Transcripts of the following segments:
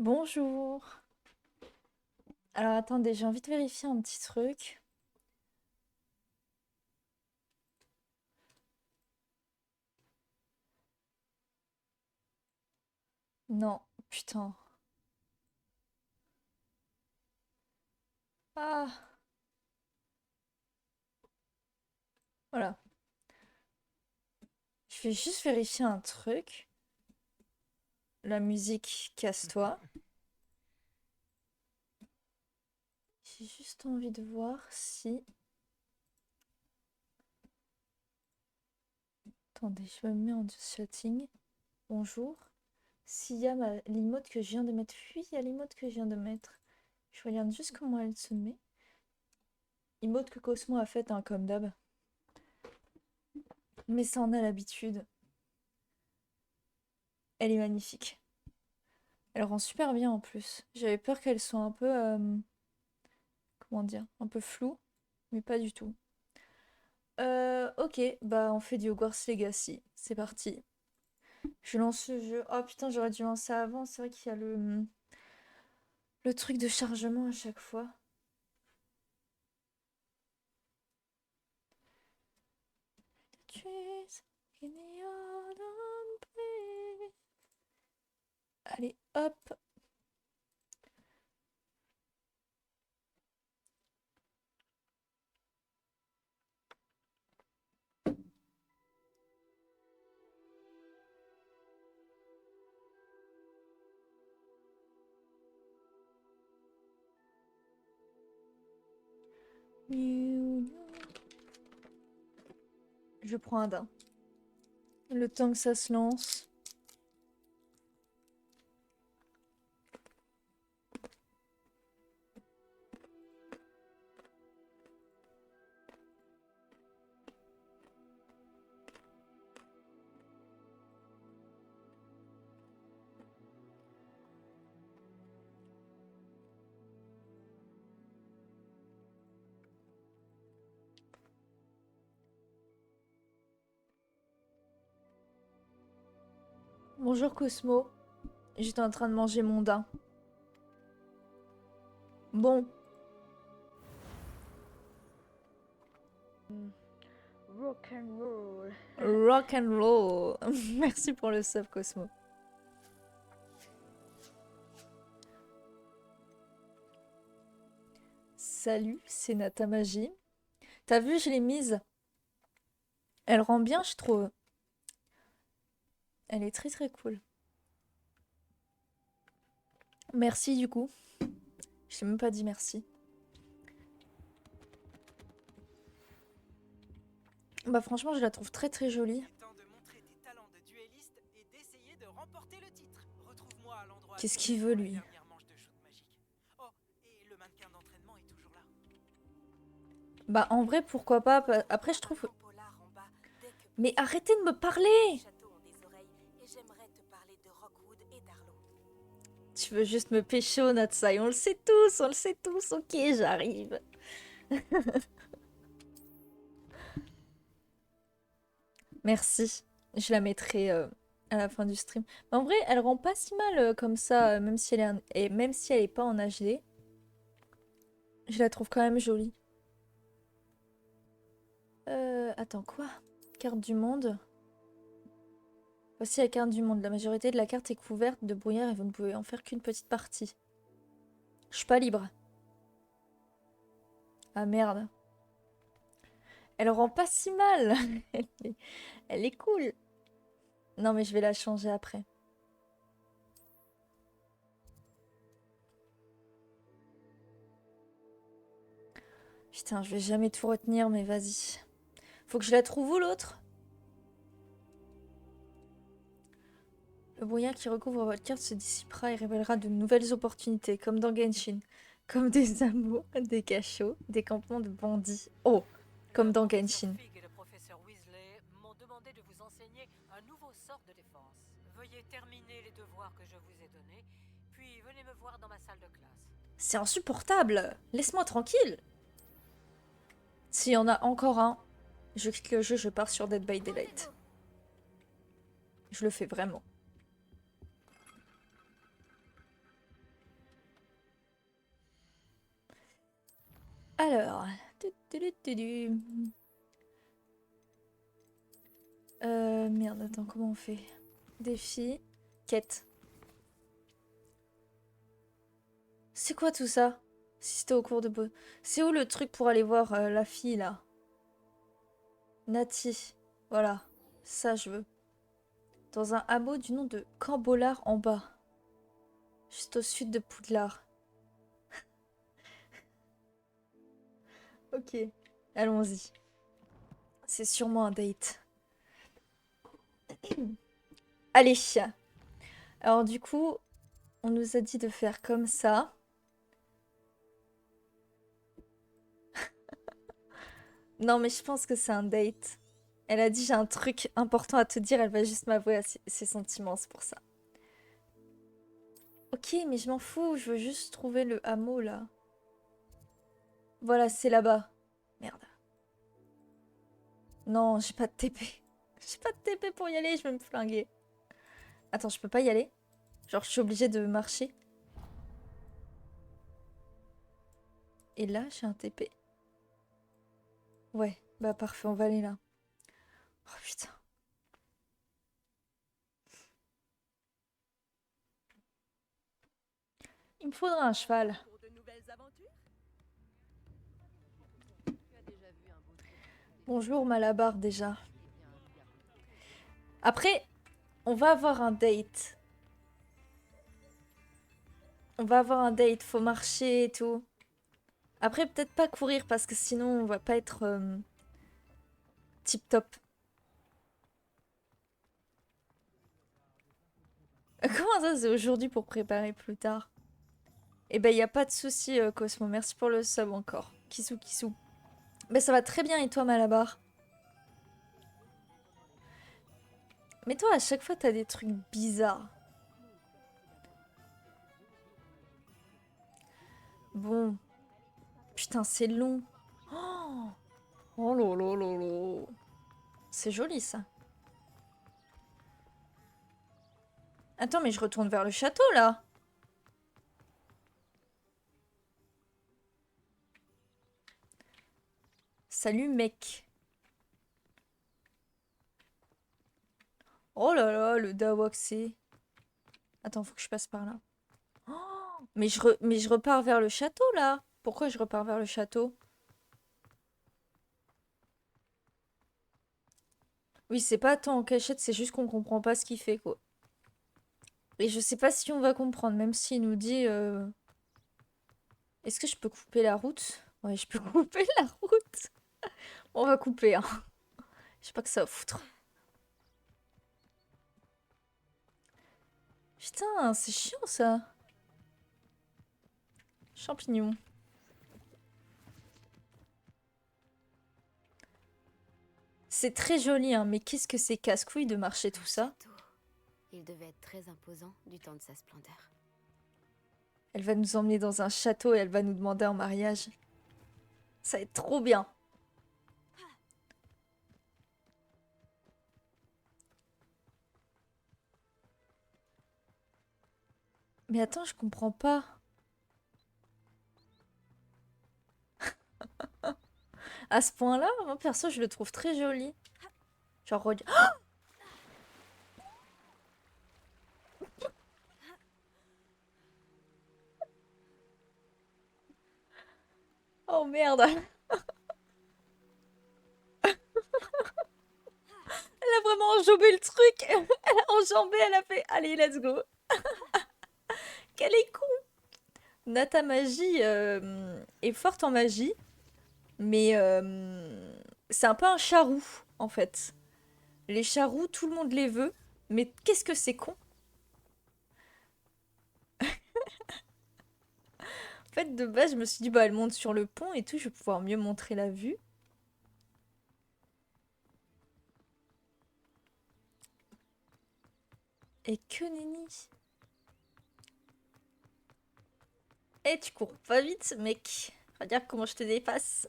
Bonjour. Alors attendez, j'ai envie de vérifier un petit truc. Non, putain. Ah, voilà. Je vais juste vérifier un truc. La musique, casse-toi. J'ai juste envie de voir si... Attendez, je me mets en chatting. Bonjour. S'il y a l'emote que je viens de mettre. Oui, il y a l'emote que je viens de mettre. Je regarde juste comment elle se met. Emote que Cosmo a faite, hein, comme d'hab. Mais ça en a l'habitude. Elle est magnifique. Elle rend super bien en plus. J'avais peur qu'elle soit un peu, comment dire, un peu floue, mais pas du tout. Ok, bah on fait du Hogwarts Legacy. C'est parti. Je lance le jeu. Oh putain, j'aurais dû lancer avant. C'est vrai qu'il y a le truc de chargement à chaque fois. Allez, hop. Je prends un dent. Le temps que ça se lance. Bonjour Cosmo. J'étais en train de manger mon daim. Bon, Rock and roll. rock and roll. Merci pour le sub Cosmo. Salut, c'est Natamagie. T'as vu, je l'ai mise. Elle rend bien, je trouve. Elle est très très cool. Merci du coup. Je t'ai même pas dit merci. Bah franchement, je la trouve très très jolie. Il est temps de montrer tes talents de duelliste et d'essayer de remporter le titre. Retrouve-moi à l'endroit Qu'est-ce donné qu'il veut pour la lui? dernière manche de shoot magique. Oh, et le mannequin d'entraînement est toujours là. Bah en vrai, pourquoi pas. Après, je trouve... Mais arrêtez de me parler! Tu veux juste me pécho, Natsai. On le sait tous, on le sait tous. Ok, j'arrive. Merci. Je la mettrai à la fin du stream. Mais en vrai, elle rend pas si mal comme ça, même si elle est, et même si elle est pas en HD. Je la trouve quand même jolie. Attends, quoi? Carte du monde. Voici la carte du monde. La majorité de la carte est couverte de brouillard et vous ne pouvez en faire qu'une petite partie. Je suis pas libre. Ah merde. Elle rend pas si mal. Elle est cool. Non mais je vais la changer après. Putain, je vais jamais tout retenir, mais vas-y. Faut que je la trouve où l'autre? Le brouillard qui recouvre votre carte se dissipera et révélera de nouvelles opportunités, comme dans Genshin. Comme des amours, des cachots, des campements de bandits. Oh, comme dans Genshin. Fig et le professeur Weasley m'ont demandé de vous enseigner un nouveau sort de défense. Veuillez terminer les devoirs que je vous ai donnés, puis venez me voir dans ma salle de classe. C'est insupportable. Laisse-moi tranquille. S'il y en a encore un, je quitte le jeu, je pars sur Dead by Daylight. Je le fais vraiment. Alors. Tu. Merde, attends, comment on fait? Défi. Quête. C'est quoi tout ça? Si c'était au cours de... C'est où le truc pour aller voir la fille, là? Nati. Voilà. Ça, je veux. Dans un hameau du nom de Cambolard en bas. Juste au sud de Poudlard. Ok. Allons-y. C'est sûrement un date. Allez. Alors du coup, on nous a dit de faire comme ça. Non, mais je pense que c'est un date. Elle a dit j'ai un truc important à te dire, elle va juste m'avouer ses sentiments, c'est pour ça. Ok, mais je m'en fous, je veux juste trouver le hameau là. Voilà, c'est là-bas. Merde. Non, j'ai pas de TP. J'ai pas de TP pour y aller, je vais me flinguer. Attends, je peux pas y aller? Genre, je suis obligée de marcher. Et là, j'ai un TP. Ouais, bah parfait, on va aller là. Oh putain. Il me faudra un cheval. Bonjour Malabar déjà. Après, on va avoir un date. On va avoir un date, faut marcher et tout. Après, peut-être pas courir parce que sinon on va pas être tip top. Comment ça, c'est aujourd'hui pour préparer plus tard? Eh ben, y a pas de souci, Cosmo. Merci pour le sub encore. Kissou, kissou. Ben, ça va très bien et toi, Malabar? Mais toi, à chaque fois, t'as des trucs bizarres. Bon. Putain, c'est long. Oh, oh là là là là. C'est joli, ça. Attends, mais je retourne vers le château, là. Salut, mec. Oh là là, le Dawaxé. Attends, faut que je passe par là. Oh, mais je repars vers le château, là. Pourquoi je repars vers le château? Oui, c'est pas tant en cachette, c'est juste qu'on comprend pas ce qu'il fait, quoi. Et je sais pas si on va comprendre, même s'il nous dit... Est-ce que je peux couper la route? Ouais, je peux couper la route. On va couper, hein. Je sais pas que ça va foutre. Putain, c'est chiant, ça. Champignon. C'est très joli, hein, mais qu'est-ce que c'est casse-couille de marcher tout ça? Il devait être très imposant du temps de sa splendeur. Elle va nous emmener dans un château et elle va nous demander en mariage. Ça va être trop bien. Mais attends, je comprends pas. À ce point-là, moi perso, je le trouve très joli. Genre, oh merde. Elle a vraiment enjambé le truc. Elle a enjambé, elle a fait allez, let's go. Quelle est con. Nata Magie est forte en magie, mais c'est un peu un charou en fait. Les charous, tout le monde les veut, mais qu'est-ce que c'est con. En fait, de base, je me suis dit, bah, elle monte sur le pont et tout, je vais pouvoir mieux montrer la vue. Et que nenni. Eh, tu cours pas vite, mec. Regarde comment je te dépasse.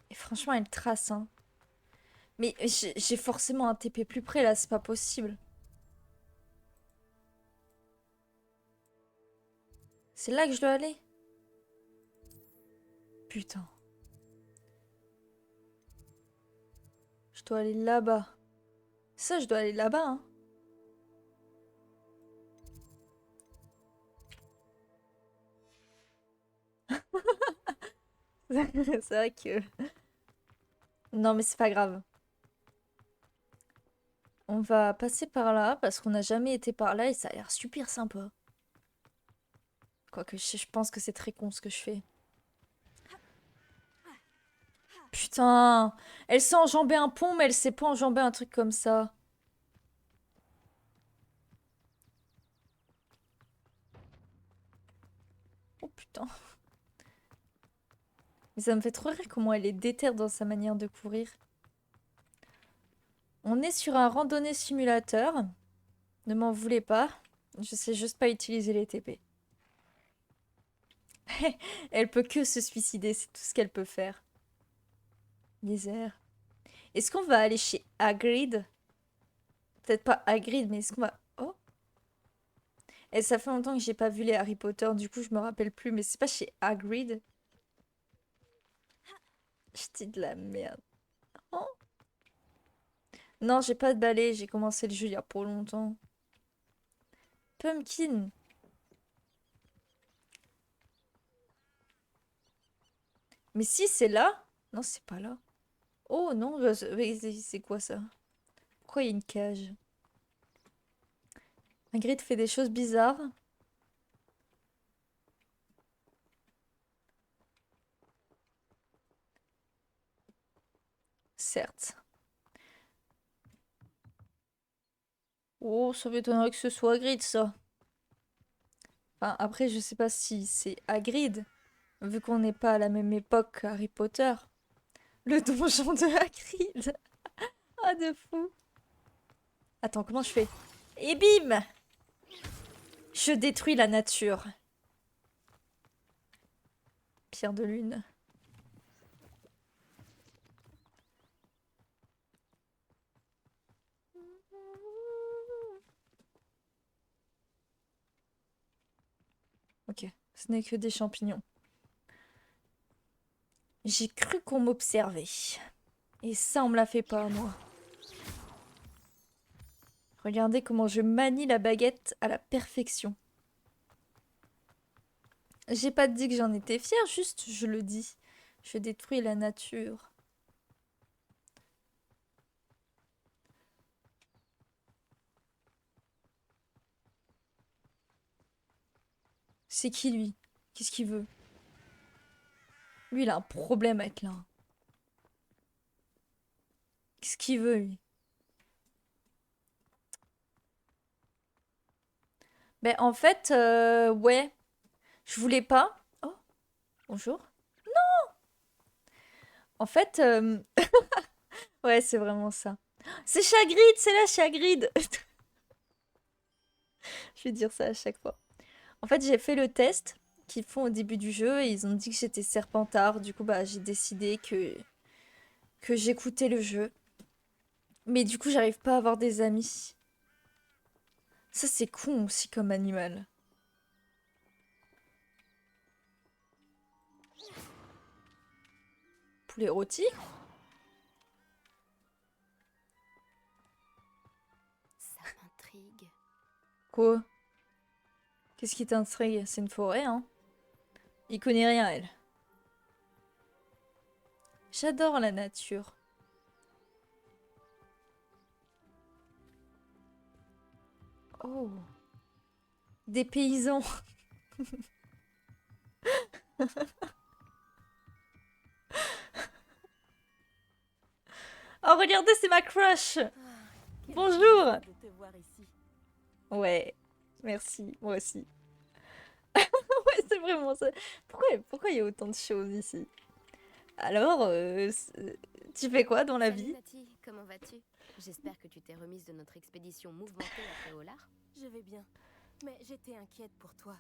Et franchement, elle trace, hein. Mais j'ai forcément un TP plus près, là, c'est pas possible. C'est là que je dois aller? Putain. Je dois aller là-bas. Ça, je dois aller là-bas, hein. C'est vrai que... Non, mais c'est pas grave. On va passer par là, parce qu'on n'a jamais été par là et ça a l'air super sympa. Quoique, je pense que c'est très con ce que je fais. Putain! Elle sait enjamber un pont, mais elle sait pas enjamber un truc comme ça. Oh putain. Mais ça me fait trop rire comment elle est déterre dans sa manière de courir. On est sur un randonnée simulateur. Ne m'en voulez pas. Je sais juste pas utiliser les TP. Elle peut que se suicider, c'est tout ce qu'elle peut faire. Misère. Est-ce qu'on va aller chez Hagrid? Peut-être pas Hagrid, mais est-ce qu'on va... Oh! Et ça fait longtemps que j'ai pas vu les Harry Potter, du coup je me rappelle plus, mais c'est pas chez Hagrid? Je dis de la merde. Oh! Non, j'ai pas de balai, j'ai commencé le jeu il y a pas longtemps. Pumpkin! Mais si, c'est là? Non, c'est pas là. Oh non, c'est quoi ça? Pourquoi il y a une cage? Hagrid fait des choses bizarres. Certes. Oh, ça m'étonnerait que ce soit Hagrid, ça. Enfin, après, je sais pas si c'est Hagrid, vu qu'on n'est pas à la même époque que Harry Potter. Le donjon de Hagrid. Ah, de fou. Attends, comment je fais? Et bim! Je détruis la nature. Pierre de lune. Ok, ce n'est que des champignons. J'ai cru qu'on m'observait. Et ça, on me l'a fait pas, moi. Regardez comment je manie la baguette à la perfection. J'ai pas dit que j'en étais fière, juste je le dis. Je détruis la nature. C'est qui lui? Qu'est-ce qu'il veut? Lui, il a un problème avec là. Qu'est-ce qu'il veut, lui? Ben, en fait, ouais. Je voulais pas. Oh, bonjour. En fait, ouais, c'est vraiment ça. C'est Chagrid, c'est là Chagrid. Je vais dire ça à chaque fois. En fait, j'ai fait le test qu'ils font au début du jeu et ils ont dit que j'étais Serpentard. Du coup, bah, j'ai décidé que j'écoutais le jeu. Mais du coup, j'arrive pas à avoir des amis. Ça, c'est con aussi comme animal. Poulet rôti? Ça m'intrigue. Quoi? Qu'est-ce qui t'intrigue? C'est une forêt, hein? Il connaît rien, elle. J'adore la nature. Oh. Des paysans. Oh, regardez, c'est ma crush. Quel Bonjour. plaisir de te voir ici. Ouais, merci, moi aussi. Ouais, c'est vraiment ça. Pourquoi il y a autant de choses ici? Alors, tu fais quoi dans la Salut vie? Nati, comment vas-tu? J'espère que tu t'es remise de notre expédition mouvementée après Olar. Je vais bien, mais j'étais inquiète pour toi.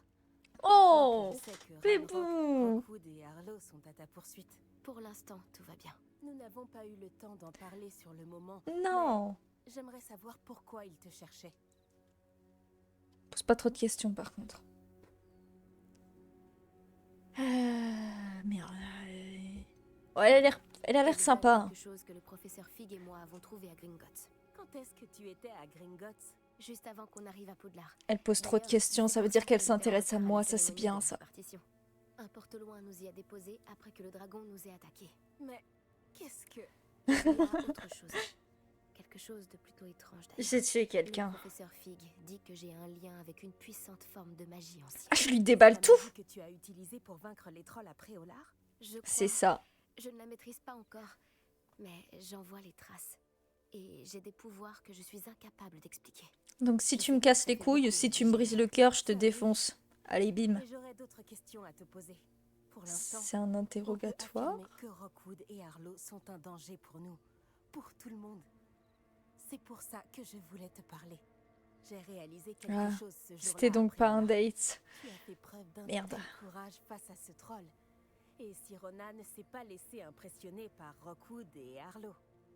Oh, Je sais que Pépou. Ranrock, Rookwood et Harlow sont à ta poursuite. Pour l'instant, tout va bien. Nous n'avons pas eu le temps d'en parler sur le moment. Non. Mais j'aimerais savoir pourquoi ils te cherchaient. Pose pas trop de questions par contre. Merde. Ouais, elle a l'air C'est sympa. quelque chose que le professeur Fig et moi avons trouvé à Gringotts. Quand est-ce que tu étais à Gringotts? Juste avant qu'on arrive à Poudlard. Elle pose trop de D'ailleurs, questions, c'est ça veut pour dire qu'elle que je vais en s'intéresse à retard moi, la ça c'est cérémonie bien de ça. répartition. Un porte-loin nous y a déposé après que le dragon nous ait attaqués. Mais qu'est-ce que... Il y a autre chose. Quelque chose de plutôt étrange d'ailleurs. J'ai tué Le quelqu'un. professeur Fig dit que j'ai un lien avec une puissante forme de magie ancienne. Ah, je lui déballe la tout. magie que tu as utilisée pour vaincre les trolls à Préolard? Je C'est crois. ça. Je ne la maîtrise pas encore, mais j'en vois les traces. Et j'ai des pouvoirs que je suis incapable d'expliquer. Donc si tu me casses les couilles, si tu me brises le cœur, je te défonce. Allez, bim. Mais j'aurais d'autres questions à te poser. Pour l'instant, C'est un on peut interrogatoire. affirmer que Rockwood et Arlo sont un danger pour nous, pour tout le monde. C'est pour ça que je voulais te parler. J'ai réalisé quelque Ah, chose ce jour-là. C'était donc après pas un Olaf. date. Tu as fait preuve d'un Merde. tel courage face à ce troll. Et Sirona ne s'est pas laissé impressionner par Rockwood et Arlo.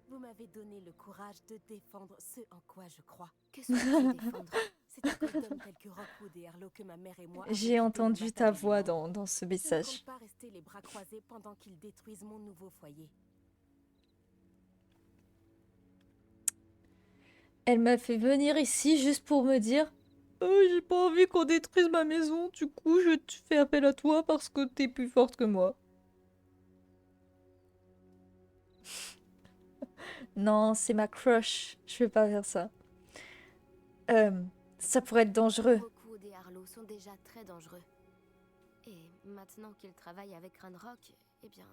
Vous m'avez donné le courage de défendre ce en quoi je crois. Que souhaites-tu défendre? C'est à cause d'hommes tels que Rockwood et Arlo que ma mère et moi avons J'ai quitté entendu le ta bataillon voix du Nord. dans ce Je ne message. compte pas rester les bras croisés pendant qu'ils détruisent mon nouveau foyer. Elle m'a fait venir ici juste pour me dire j'ai pas envie qu'on détruise ma maison, du coup je te fais appel à toi parce que t'es plus forte que moi. Non, c'est ma crush. Je vais pas faire ça. Ça pourrait être dangereux. Rockwood et Arlo sont déjà très dangereux. Et maintenant qu'ils travaillent avec Ranrock, eh bien...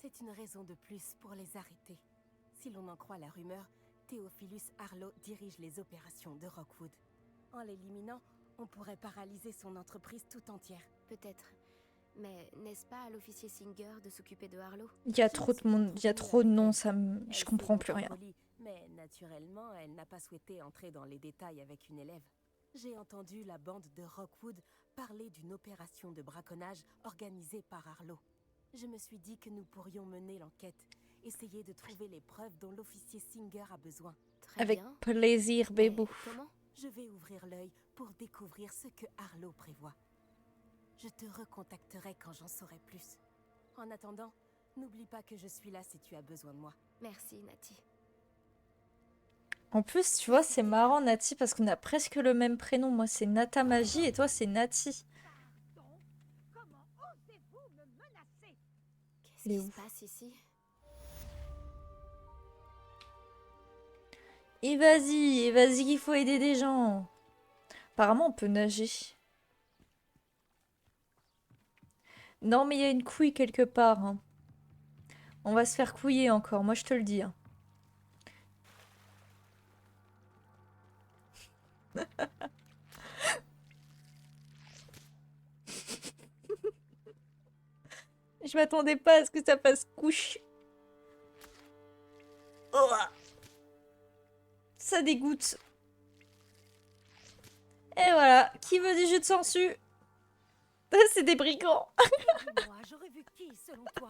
C'est une raison de plus pour les arrêter. Si l'on en croit la rumeur, Théophilus Arlo dirige les opérations de Rockwood. En l'éliminant, on pourrait paralyser son entreprise tout entière. Peut-être. Mais n'est-ce pas à l'officier Singer de s'occuper de Arlo? Il y a trop de monde, il y a trop de noms, ça me... Elle je s'est comprends montrée plus rien. polie, mais naturellement, elle n'a pas souhaité entrer dans les détails avec une élève. J'ai entendu la bande de Rockwood parler d'une opération de braconnage organisée par Arlo. Je me suis dit que nous pourrions mener l'enquête, essayer de trouver les preuves dont l'officier Singer a besoin. Très Avec bien. plaisir, Mais bébou. comment? Je vais ouvrir l'œil pour découvrir ce que Arlo prévoit. Je te recontacterai quand j'en saurai plus. En attendant, n'oublie pas que je suis là si tu as besoin de moi. Merci, Nati. En plus, tu vois, c'est marrant, Nati, parce qu'on a presque le même prénom. Moi, c'est Nata Magie et toi, c'est Nati. Qu'est-ce Il est qui où? se passe ici? Et vas-y qu'il faut aider des gens. Apparemment, on peut nager. Non, mais il y a une couille quelque part. Hein. On va se faire couiller encore, moi je te le dis. Hein. Je m'attendais pas à ce que ça fasse couche. Oh, ça dégoûte. Et voilà, qui veut des jeux de sangsue? C'est des brigands. Moi, j'aurais vu qui, selon toi?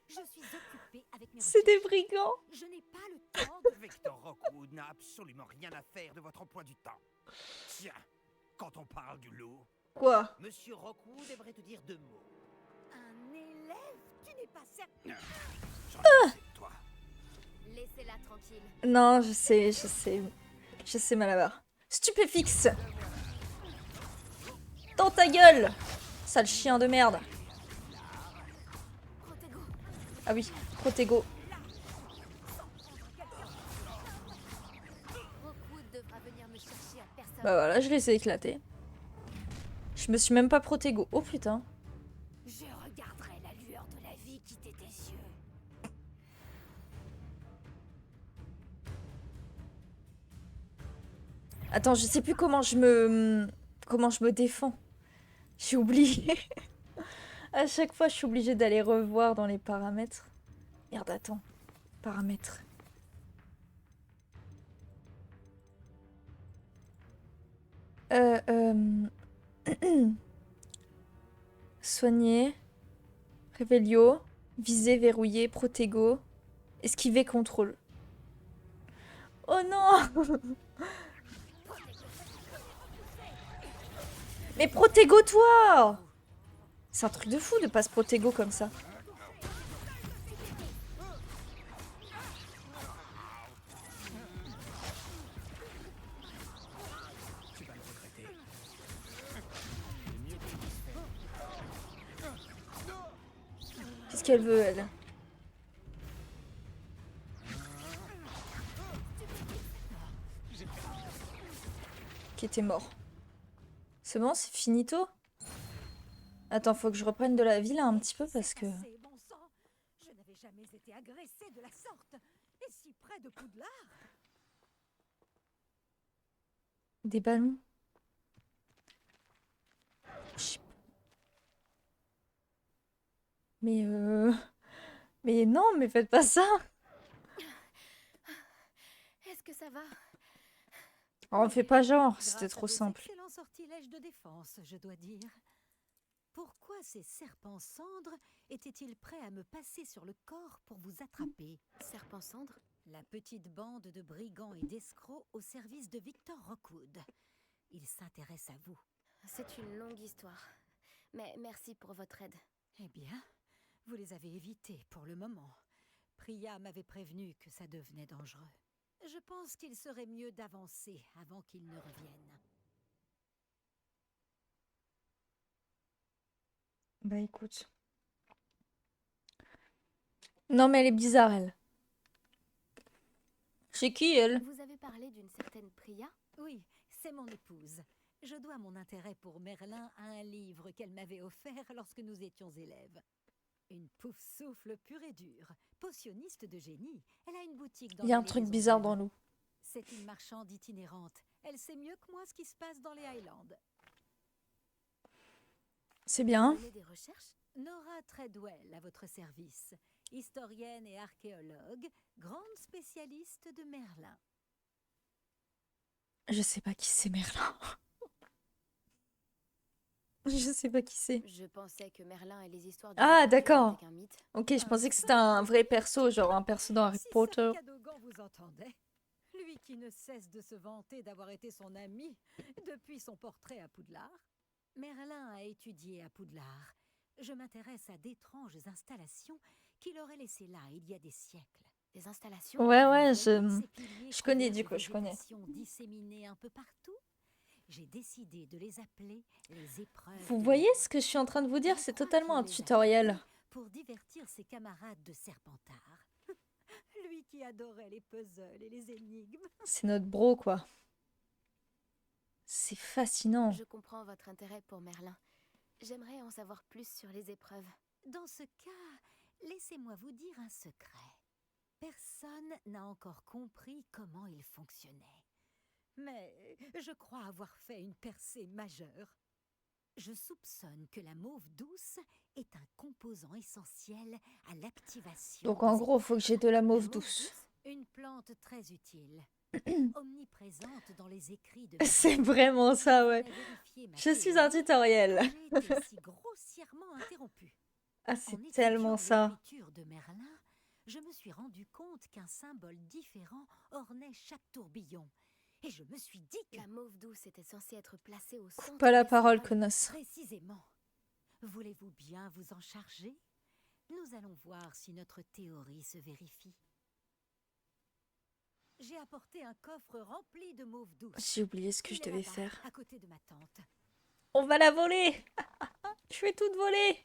Je suis occupée avec mes C'est des recherches. brigands. Je n'ai pas le temps de... Victor Rockwood n'a absolument rien à faire de votre emploi du temps. Tiens, quand on parle du loup, Quoi? Monsieur Rockwood aimerait te dire 2 mots. Un élève? Tu n'es pas certain... J'en ai assez de toi. Laissez-la tranquille. Non, je sais, Malabar. Stupéfixe. Dans ta gueule, sale chien de merde. Protego. Ah oui, Protego. Rockwood devra venir me chercher à personne. Bah voilà, je les ai éclatés. Je me suis même pas Protego. Oh putain. Je regarderai la lueur de la vie quitter tes yeux. Attends, je sais plus comment je me défends. J'ai oublié. À chaque fois, je suis obligée d'aller revoir dans les paramètres. Merde, attends. Paramètres. Soigner. Révélio. Viser, verrouiller, Protego. Esquiver, contrôle. Oh non! Mais Protego-toi! C'est un truc de fou de pas se protéger comme ça. Tu vas le regretter. Qu'est-ce qu'elle veut, elle? Qui était mort. C'est bon, c'est finito? Attends, faut que je reprenne de la vie là un petit peu parce que... Passé, bon sang. Je n'avais jamais été agressée de la sorte. Et si près de Poudlard. Des ballons. Chut. Mais non, mais faites pas ça! Est-ce que ça va? On fait pas genre, c'était Grâce à trop vos simple. excellents sortilèges de défense, je dois dire. Pourquoi ces serpents cendres étaient-ils prêts à me passer sur le corps pour vous attraper? Serpent cendre? La petite bande de brigands et d'escrocs au service de Victor Rockwood. Ils s'intéressent à vous. C'est une longue histoire. Mais merci pour votre aide. Eh bien, vous les avez évités pour le moment. Priya m'avait prévenu que ça devenait dangereux. Je pense qu'il serait mieux d'avancer avant qu'ils ne reviennent. Bah écoute. Non mais elle est bizarre, elle. C'est qui, elle? Vous avez parlé d'une certaine Priya? Oui, c'est mon épouse. Je dois mon intérêt pour Merlin à un livre qu'elle m'avait offert lorsque nous étions élèves. Une pouf-souffle pure et dure, potionniste de génie. Elle a une boutique dans Il y a un l'allée truc des bizarre Ombres. dans l'eau. C'est une marchande itinérante. Elle sait mieux que moi ce qui se passe dans les Highlands. C'est bien. Vous menez des recherches? Nora Treadwell à votre service. Historienne et archéologue, grande spécialiste de Merlin. Je sais pas qui c'est Merlin. Je sais pas qui c'est. Je pensais que Merlin et les histoires du Ah, monde d'accord. n'étaient qu'un mythe. Ok, je pensais que c'était un vrai perso, genre un perso dans Harry Si Potter. Sir Cadogan vous entendait, lui qui ne cesse de se vanter d'avoir été son ami depuis son portrait à Poudlard. Merlin a étudié à Poudlard. Je m'intéresse à d'étranges installations qu'il aurait laissées là il y a des siècles. Des installations? Ouais, Vous ouais, voyez ces piliers je connais, couverts du de coup, je connais. végétation disséminée un peu partout? J'ai décidé de les appeler les épreuves. Vous de voyez Merlin. ce que je suis en train de vous dire? Je C'est crois totalement un qu'il les a tutoriel. appelés pour divertir ses camarades de Serpentard. Lui qui adorait les puzzles et les énigmes. C'est notre bro, quoi. C'est fascinant. Je comprends votre intérêt pour Merlin. J'aimerais en savoir plus sur les épreuves. Dans ce cas, laissez-moi vous dire un secret. Personne n'a encore compris comment il fonctionnait. Mais je crois avoir fait une percée majeure. Je soupçonne que la mauve douce est un composant essentiel à l'activation. Donc en des gros, faut que j'ai de la mauve La douce. Une plante très utile, omniprésente dans les écrits de C'est Merlin. vraiment ça, ouais. Pour vérifier ma Je suis un théorie, tutoriel. j'ai été si grossièrement interrompue. Ah, En c'est étudiant tellement ça. l'écriture de Merlin, je me suis rendu compte qu'un symbole différent ornait chaque tourbillon. Et je me suis dit que... La mauve douce était censée être placée au centre Pas la des parole, symboles. connasse. Précisément. Voulez-vous bien vous en charger? Nous allons voir si notre théorie se vérifie. J'ai apporté un coffre rempli de mauve douce. J'ai oublié ce que Il je est devais là-bas, faire. à côté de ma tante. On va la voler! Je vais toute voler!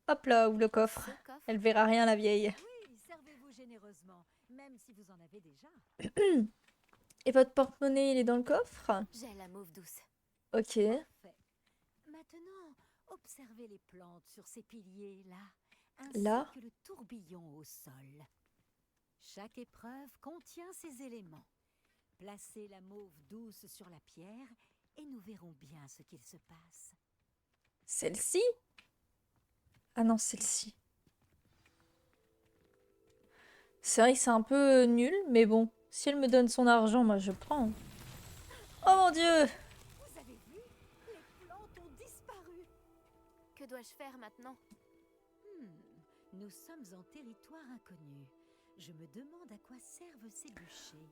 Hop là, ouvre le coffre. Ce coffre, Elle verra rien, la vieille. Oui, servez-vous généreusement, même si vous en avez déjà. Et votre porte-monnaie, il est dans le coffre? j'ai la mauve douce. Ok. Parfait. Maintenant, observez les plantes sur ces piliers-là, ainsi Là. que le tourbillon au sol. Chaque épreuve contient ces éléments. Placez la mauve douce sur la pierre et nous verrons bien ce qu'il se passe. Celle-ci? Ah non, celle-ci. C'est vrai que c'est un peu nul, mais bon. Si elle me donne son argent, moi je prends. Oh mon dieu! Vous avez vu? Les plantes ont disparu. Que dois-je faire maintenant? Nous sommes en territoire inconnu. Je me demande à quoi servent ces bûchers.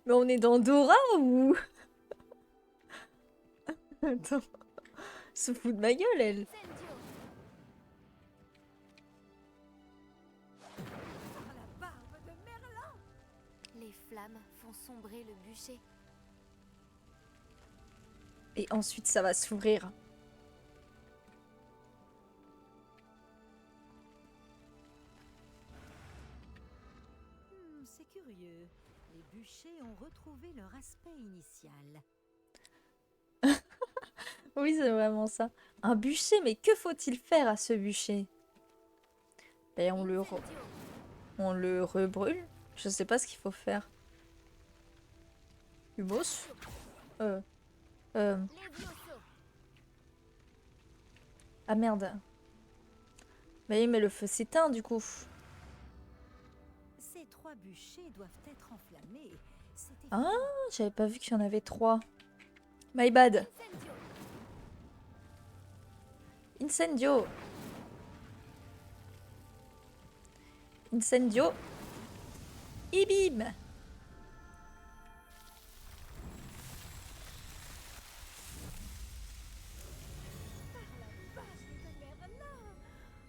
Mais on est dans Dora ou... Attends. Se fout de ma gueule, elle. Par la barbe de Merlin! Les flammes font sombrer le bûcher. Et ensuite, ça va s'ouvrir. C'est curieux. Les bûchers ont retrouvé leur aspect initial. Oui, c'est vraiment ça. Un bûcher, mais que faut-il faire à ce bûcher? Ben, on le rebrûle. Je sais pas ce qu'il faut faire. Lumos? Euh... Ah merde. Bah oui, mais le feu s'éteint du coup. Ces 3 bûchers doivent être enflammés. C'est Ah, évident. j'avais pas vu qu'il y en avait 3. My bad. Incendio. Incendio. Ibim.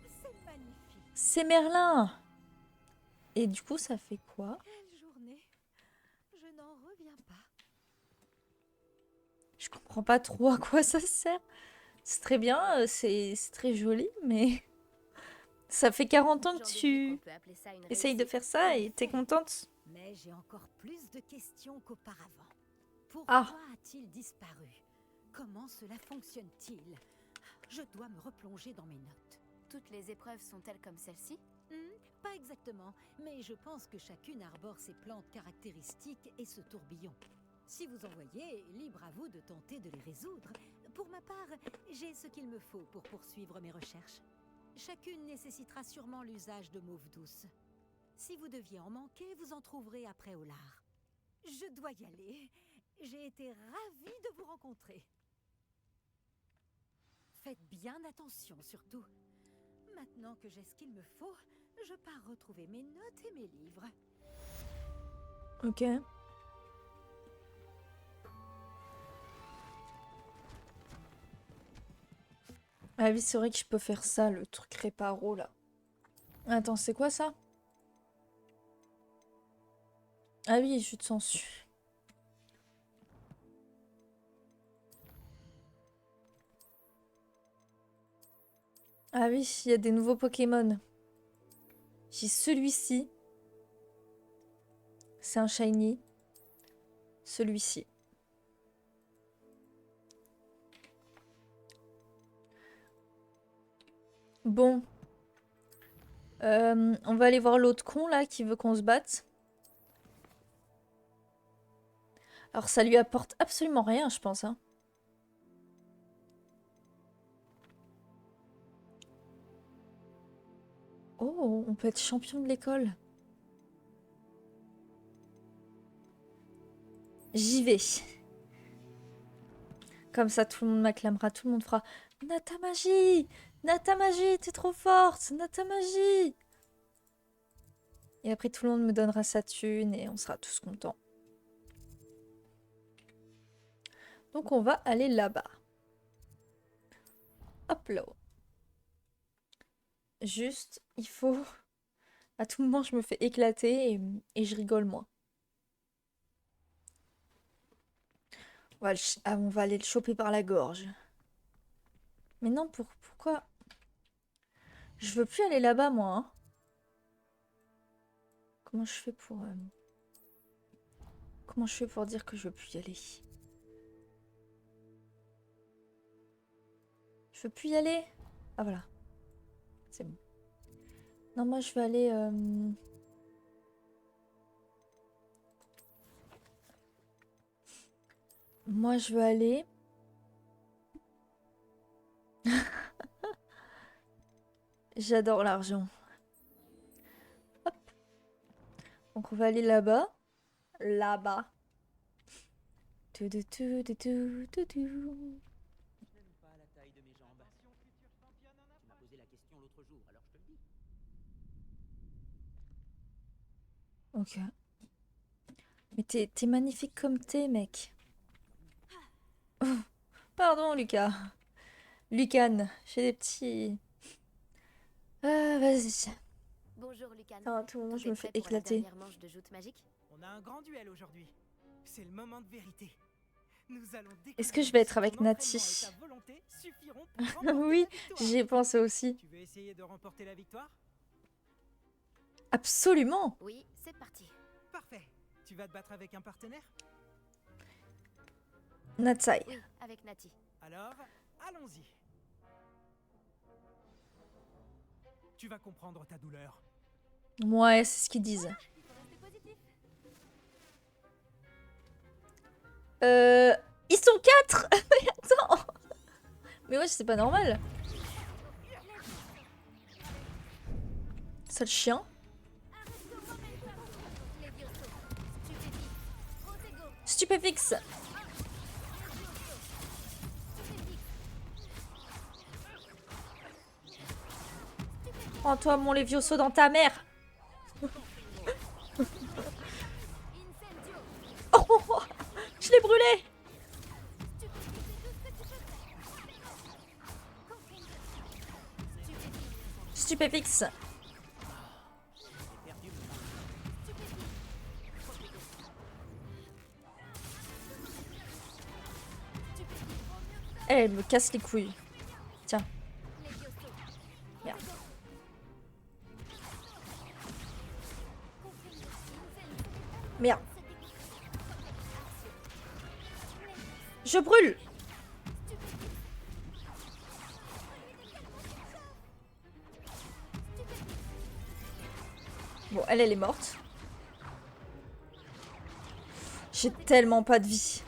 C'est magnifique. C'est Merlin. Et du coup, ça fait quoi? Quelle journée. Je n'en reviens pas. Je comprends pas trop à quoi ça sert. C'est très bien, c'est très joli, mais ça fait 40 ans que tu essayes de faire ça et t'es contente? Mais j'ai encore plus de questions qu'auparavant. Ah. Pourquoi a-t-il disparu? Comment cela fonctionne-t-il? Je dois me replonger dans mes notes. Toutes les épreuves sont-elles comme celle-ci? Pas exactement, mais je pense que chacune arbore ses plantes caractéristiques et ce tourbillon. Si vous en voyez, libre à vous de tenter de les résoudre. Pour ma part, j'ai ce qu'il me faut pour poursuivre mes recherches. Chacune nécessitera sûrement l'usage de mauve douce. Si vous deviez en manquer, vous en trouverez après au lard. Je dois y aller. J'ai été ravie de vous rencontrer. Faites bien attention surtout. Maintenant que j'ai ce qu'il me faut, je pars retrouver mes notes et mes livres. Ok. Ah oui, c'est vrai que je peux faire ça, le truc réparo là. Attends, c'est quoi ça? Ah oui, jus de sangsue. Ah oui, il y a des nouveaux Pokémon. J'ai celui-ci. C'est un shiny. Celui-ci. Bon. On va aller voir l'autre con là qui veut qu'on se batte. Alors ça lui apporte absolument rien, je pense. Hein. Oh, on peut être champion de l'école. J'y vais. Comme ça, tout le monde m'acclamera, tout le monde fera Natamagie, Natamagie, t'es trop forte, Natamagie. Et après, tout le monde me donnera sa thune et on sera tous contents. Donc, on va aller là-bas. Hop là. Juste, il faut... À tout moment, je me fais éclater et je rigole moins. On va aller le choper par la gorge. Mais non, pourquoi? Je veux plus aller là-bas, moi. Hein. Comment je fais pour... Comment je fais pour dire que je veux plus y aller? Je veux plus y aller? Ah, voilà. C'est bon. Non, moi, je vais aller... Moi, je veux aller... J'adore l'argent. Hop. Donc, on va aller là-bas. Là-bas. Tout, tout, tout, tout, tout, tout, tout. J'aime pas la taille de mes jambes. Tu m'as posé la question l'autre jour, alors je te le dis. Ok. Mais t'es magnifique comme t'es, mec. Oh, pardon, Lucas. Lucan, j'ai des petits... Ah, vas-y. Bonjour, Lucan. Attends, à tout moment, Tout je me est fais prêt pour la éclater. dernière manche de joute magique? On a un grand duel aujourd'hui. C'est le moment de vérité. Nous allons Est-ce que je vais être découvrir si avec ton Nati? entraînement et ta volonté suffiront pour remporter Oui, la victoire. j'y ai pensé aussi. Tu veux essayer de remporter la victoire? Absolument. Oui, c'est parti. Parfait. Tu vas te battre avec un partenaire? Natsai. Oui, avec Nati. Alors, allons-y. Tu vas comprendre ta douleur. Ouais, c'est ce qu'ils disent. Il faut rester positif. Ils sont 4. Mais attends. Mais ouais, c'est pas normal. Sale chien. Stupéfix. Prends-toi mon Lévioso dans ta mère. Oh, je l'ai brûlé. Stupéfix. Elle me casse les couilles. Tiens. Merde. Merde. Je brûle. Bon, elle est morte. J'ai tellement pas de vie.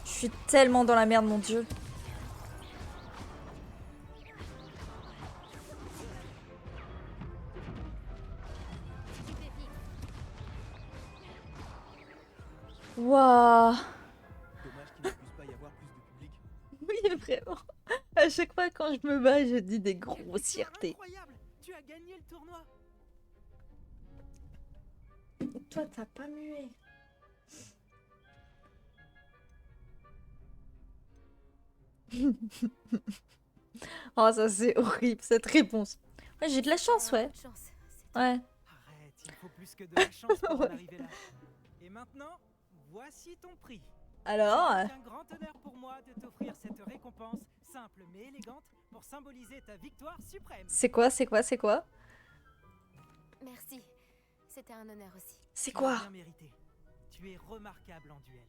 Je suis tellement dans la merde, mon Dieu. Waouh. Dommage qu'il ne puisse pas y avoir plus de public. Oui, vraiment. À chaque fois quand je me bats, je dis des grossièretés. Incroyable! Tu as gagné le tournoi! Toi, t'as pas mué. Oh, ça c'est horrible cette réponse. Ouais, j'ai de la chance, ouais. Beaucoup de chance, c'est Ouais. Arrête, il faut plus que de la chance pour en Ouais. arriver là. Et maintenant, voici ton prix. Alors, C'est un grand honneur pour moi de t'offrir cette récompense simple mais élégante pour symboliser ta victoire suprême. c'est quoi, c'est quoi, c'est quoi? Merci. C'était un honneur aussi. C'est Tu l'as quoi? bien mérité. Tu es remarquable en duel.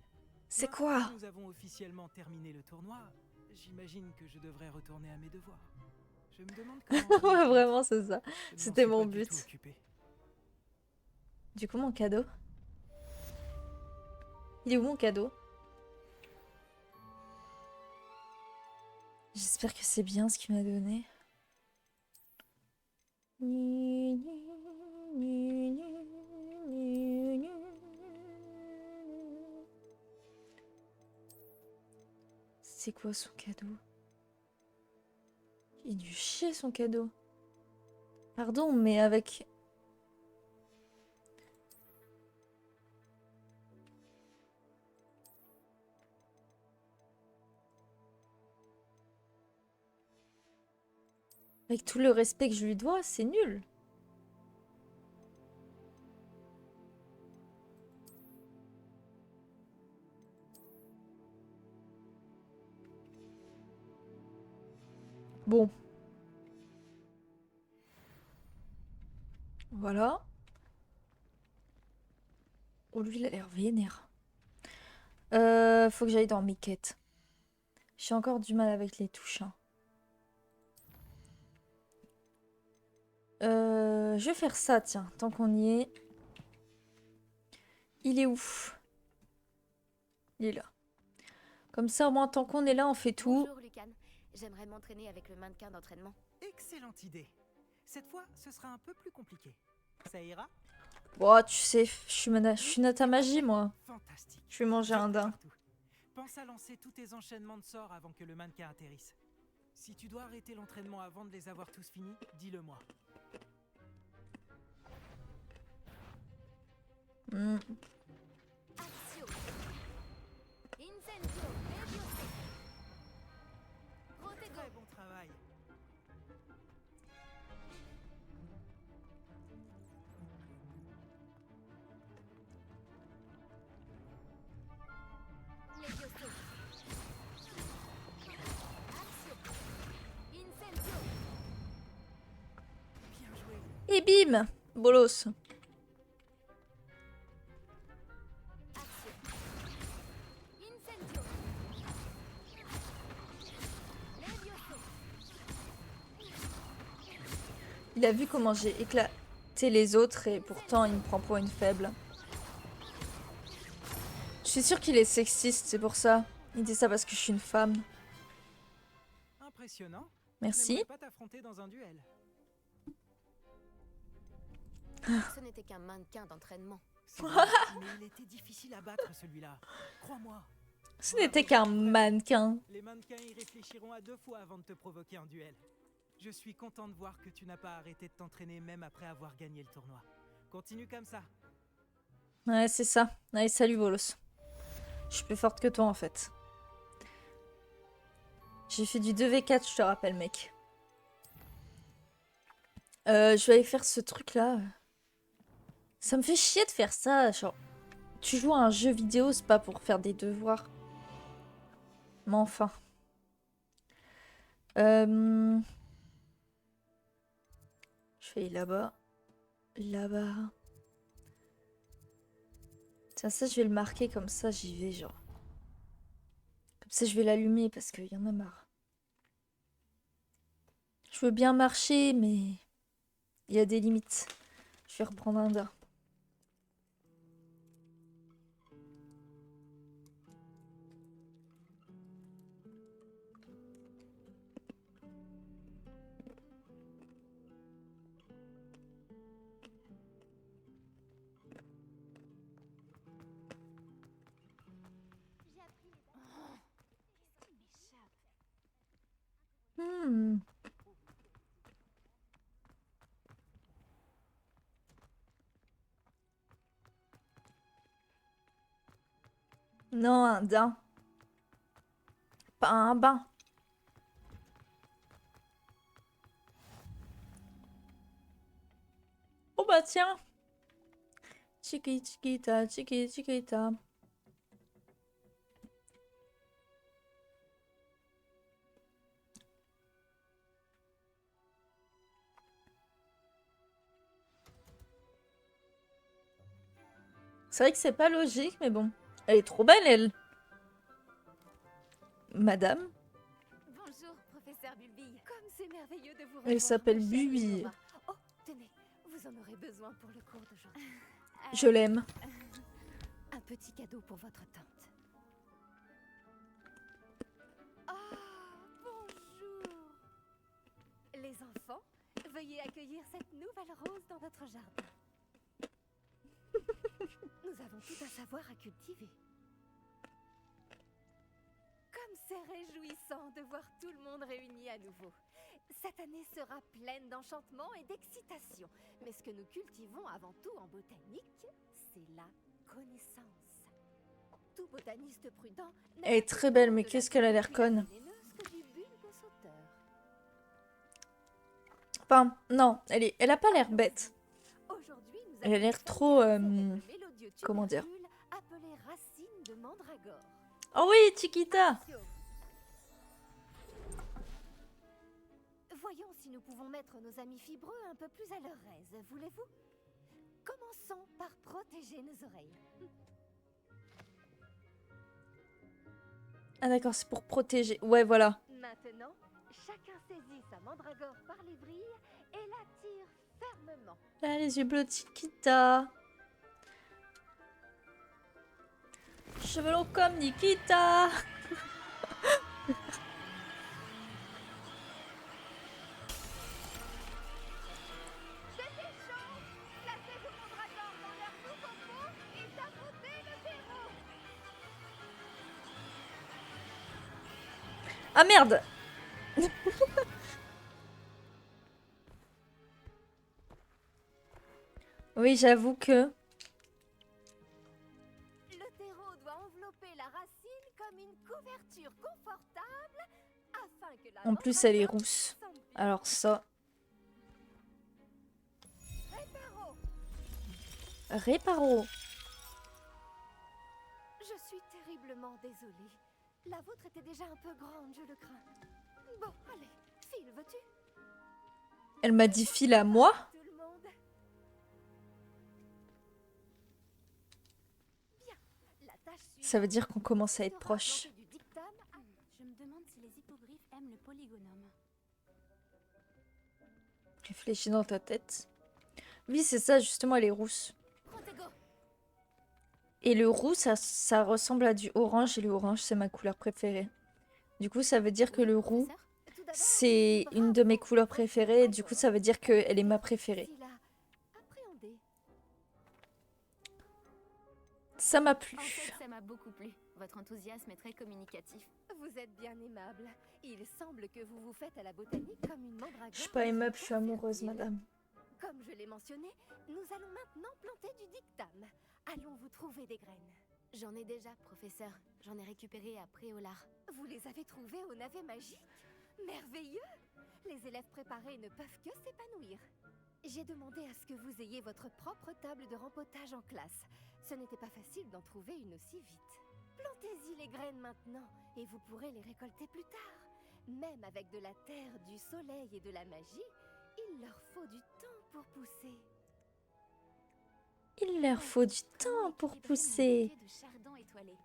C'est Maintenant quoi? que nous avons officiellement terminé le tournoi, j'imagine que je devrais retourner à mes devoirs. Je me demande comment... Ouais, vraiment, c'est ça. Je ne m'en C'était suis mon pas du but. tout occupé. Du coup, mon cadeau. Il est où mon cadeau? J'espère que c'est bien ce qu'il m'a donné. C'est quoi son cadeau? Il est du chier son cadeau. Pardon, mais avec... Avec tout le respect que je lui dois, c'est nul. Bon. Voilà. Oh, lui, il a l'air vénère. Faut que j'aille dans mes quêtes. J'ai encore du mal avec les touches, hein. Je vais faire ça, tiens, tant qu'on y est. Il est où? Il est là. Comme ça, au moins, tant qu'on est là, on fait tout. Bonjour, Lucan. J'aimerais m'entraîner avec le mannequin d'entraînement. Excellente idée. Cette fois, ce sera un peu plus compliqué. Ça ira? Oh, tu sais, je suis nata magie, moi. Fantastique. Je vais manger un daim. Partout. Pense à lancer tous tes enchaînements de sorts avant que le mannequin atterrisse. Si tu dois arrêter l'entraînement avant de les avoir tous finis, dis-le-moi. Hmm. Accio. Incendio. Levioso. Et bim! Bolos. Incendio. Levioso. Il a vu comment j'ai éclaté les autres et pourtant il me prend pour une faible. Je suis sûre qu'il est sexiste, c'est pour ça. Il dit ça parce que je suis une femme. Impressionnant. Merci. N'aimerais pas t'affronter dans un duel. Ce n'était qu'un mannequin d'entraînement. C'est vrai, mais il était difficile à battre celui-là. Crois-moi. Ce n'était qu'un mannequin. Les mannequins y réfléchiront à 2 fois avant de te provoquer en duel. Je suis content de voir que tu n'as pas arrêté de t'entraîner même après avoir gagné le tournoi. Continue comme ça. Ouais, c'est ça. Allez, salut Bolos. Je suis plus forte que toi en fait. J'ai fait du 2v4, je te rappelle, mec. Je vais aller faire ce truc là. Ça me fait chier de faire ça. Genre, tu joues à un jeu vidéo, c'est pas pour faire des devoirs. Mais enfin. Je vais là-bas. Là-bas. Tiens, ça, je vais le marquer comme ça, j'y vais, genre. Comme ça, je vais l'allumer parce qu'il y en a marre. Je veux bien marcher, mais il y a des limites. Je vais reprendre un dard. Hmm. Non, un daim. Pas un bain. Oh bah tiens. Chiqui chiquita, chiqui chiquita. C'est vrai que c'est pas logique, mais bon. Elle est trop belle, elle. Madame. Bonjour, professeur Bulbille. Comme c'est merveilleux de vous revoir. Elle s'appelle ma chère Bulbille. Nora. Oh, tenez, vous en aurez besoin pour le cours d'aujourd'hui. Je l'aime. Un petit cadeau pour votre tante. Ah, bonjour. Les enfants, veuillez accueillir cette nouvelle rose dans notre jardin. Nous avons tout un savoir à cultiver. Comme c'est réjouissant de voir tout le monde réuni à nouveau. Cette année sera pleine d'enchantement et d'excitation. Mais ce que nous cultivons avant tout en botanique, c'est la connaissance. Tout botaniste prudent Elle est très belle, mais qu'est-ce qu'elle a l'air conne. Enfin, non, elle a pas l'air bête. Elle a l'air trop... comment dire? Oh oui, Chiquita! Voyons si nous pouvons mettre nos amis fibreux un peu plus à leur aise, voulez-vous? Commençons par protéger nos oreilles. Ah d'accord, c'est pour protéger. Ouais, voilà. Maintenant, chacun saisit sa mandragore par les vrilles et la tire fermement. Ah, les yeux bleus de Chiquita. Cheveux longs comme Nikita. C'était chaud! Placez vos mandragores dans leur nouveau pot et tapoutez le terreau! Ah merde. Oui, j'avoue que... Le terreau doit envelopper la racine comme une couverture confortable afin que la En plus, elle est mandragore rousse. se sente bien. Alors ça... Réparo! Réparo. Je suis terriblement désolée. La vôtre était déjà un peu grande, je le crains. Bon, allez, file, veux-tu? Elle m'a dit file à moi. Tout le monde. Ça veut dire qu'on commence à être proche. Du dictame. Je me demande si les hippogriffes aiment le polygonome. Réfléchis dans ta tête. Oui, c'est ça, justement, elle est rousse. Protego. Et le roux, ça ressemble à du orange, et le orange, c'est ma couleur préférée. Du coup, ça veut dire que le roux, Professeur, tout d'abord, c'est une de mes couleurs préférées, et du coup, ça veut dire qu'elle est ma préférée. il a appréhendé. Ça m'a plu. En fait, ça m'a beaucoup plu. Votre enthousiasme est très communicatif. Vous êtes bien aimable. Il semble que vous vous faites à la botanique comme une mandragore. Je suis pas aimable, je suis Très amoureuse, fertile. madame. Comme je l'ai mentionné, nous allons maintenant planter du dictame. Allons vous trouver des graines. J'en ai déjà, professeur. J'en ai récupéré à Préolard. Vous les avez trouvées au navet magique? Merveilleux! Les élèves préparés ne peuvent que s'épanouir. J'ai demandé à ce que vous ayez votre propre table de rempotage en classe. Ce n'était pas facile d'en trouver une aussi vite. Plantez-y les graines maintenant et vous pourrez les récolter plus tard. Même avec de la terre, du soleil et de la magie, il leur faut du temps pour pousser. Il leur faut du temps pour Équilibrer mon pousser. bouquet de chardons étoilés.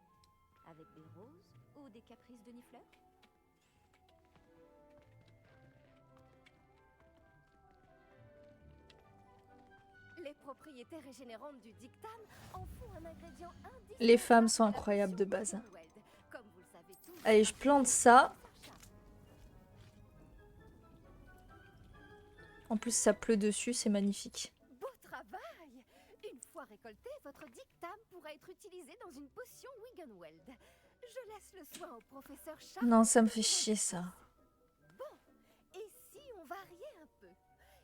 Avec des roses ou des caprices de Nifleur? Les propriétés régénérantes du dictame en font un ingrédient indispensable. Les femmes sont à la incroyables de potion base. Wiggenweld. Comme vous le savez tous, Allez, je plante ça. En plus, ça pleut dessus, c'est magnifique. Beau travail! Une fois récolté, votre dictame pourra être utilisé dans une potion Wiggenweld. Je laisse le soin au professeur Charles. Non, ça me fait chier, ça. Bon, et si on variait un peu?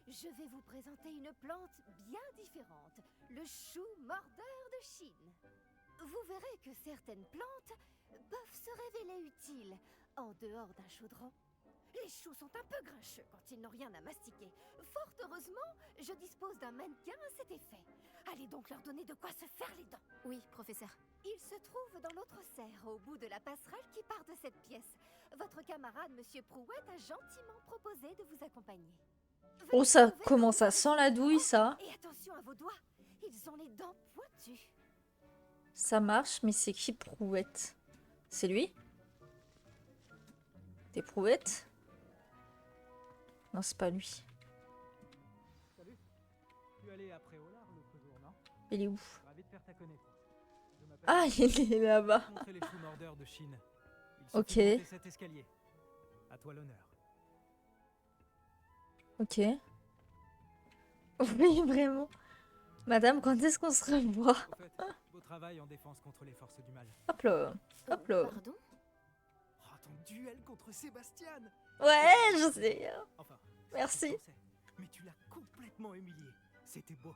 Je vais vous présenter une plante bien différente, le chou mordeur de Chine. Vous verrez que certaines plantes peuvent se révéler utiles en dehors d'un chaudron. Les choux sont un peu grincheux quand ils n'ont rien à mastiquer. Fort heureusement, je dispose d'un mannequin à cet effet. Allez donc leur donner de quoi se faire les dents. Oui, professeur. Il se trouve dans l'autre serre, au bout de la passerelle qui part de cette pièce. Votre camarade, Monsieur Prouette, a gentiment proposé de vous accompagner. Oh, ça commence à sent la douille, ça. Et attention à vos doigts, ils ont les dents pointues. Ça marche, mais c'est qui Prouette? C'est lui? Des Prouettes? Non, c'est pas lui. Salut. Tu es allé à Préolard l'autre jour, non? Il est où? Ravi de faire ta connaissance. Je m'appelle Ah, il est là-bas. montrer les choux mordeurs de Chine. Il Ok. suffit de monter cet escalier. À toi l'honneur. Ok. Oui, vraiment. Madame, quand est-ce qu'on se revoit? Au fait, beau travail en défense contre les forces du mal. Hop là. Hop là. Pardon? Oh, ton duel contre Sébastien. Ouais, je sais. Enfin, Merci. c'est ce que je pensais. Mais tu l'as complètement humilié. C'était beau.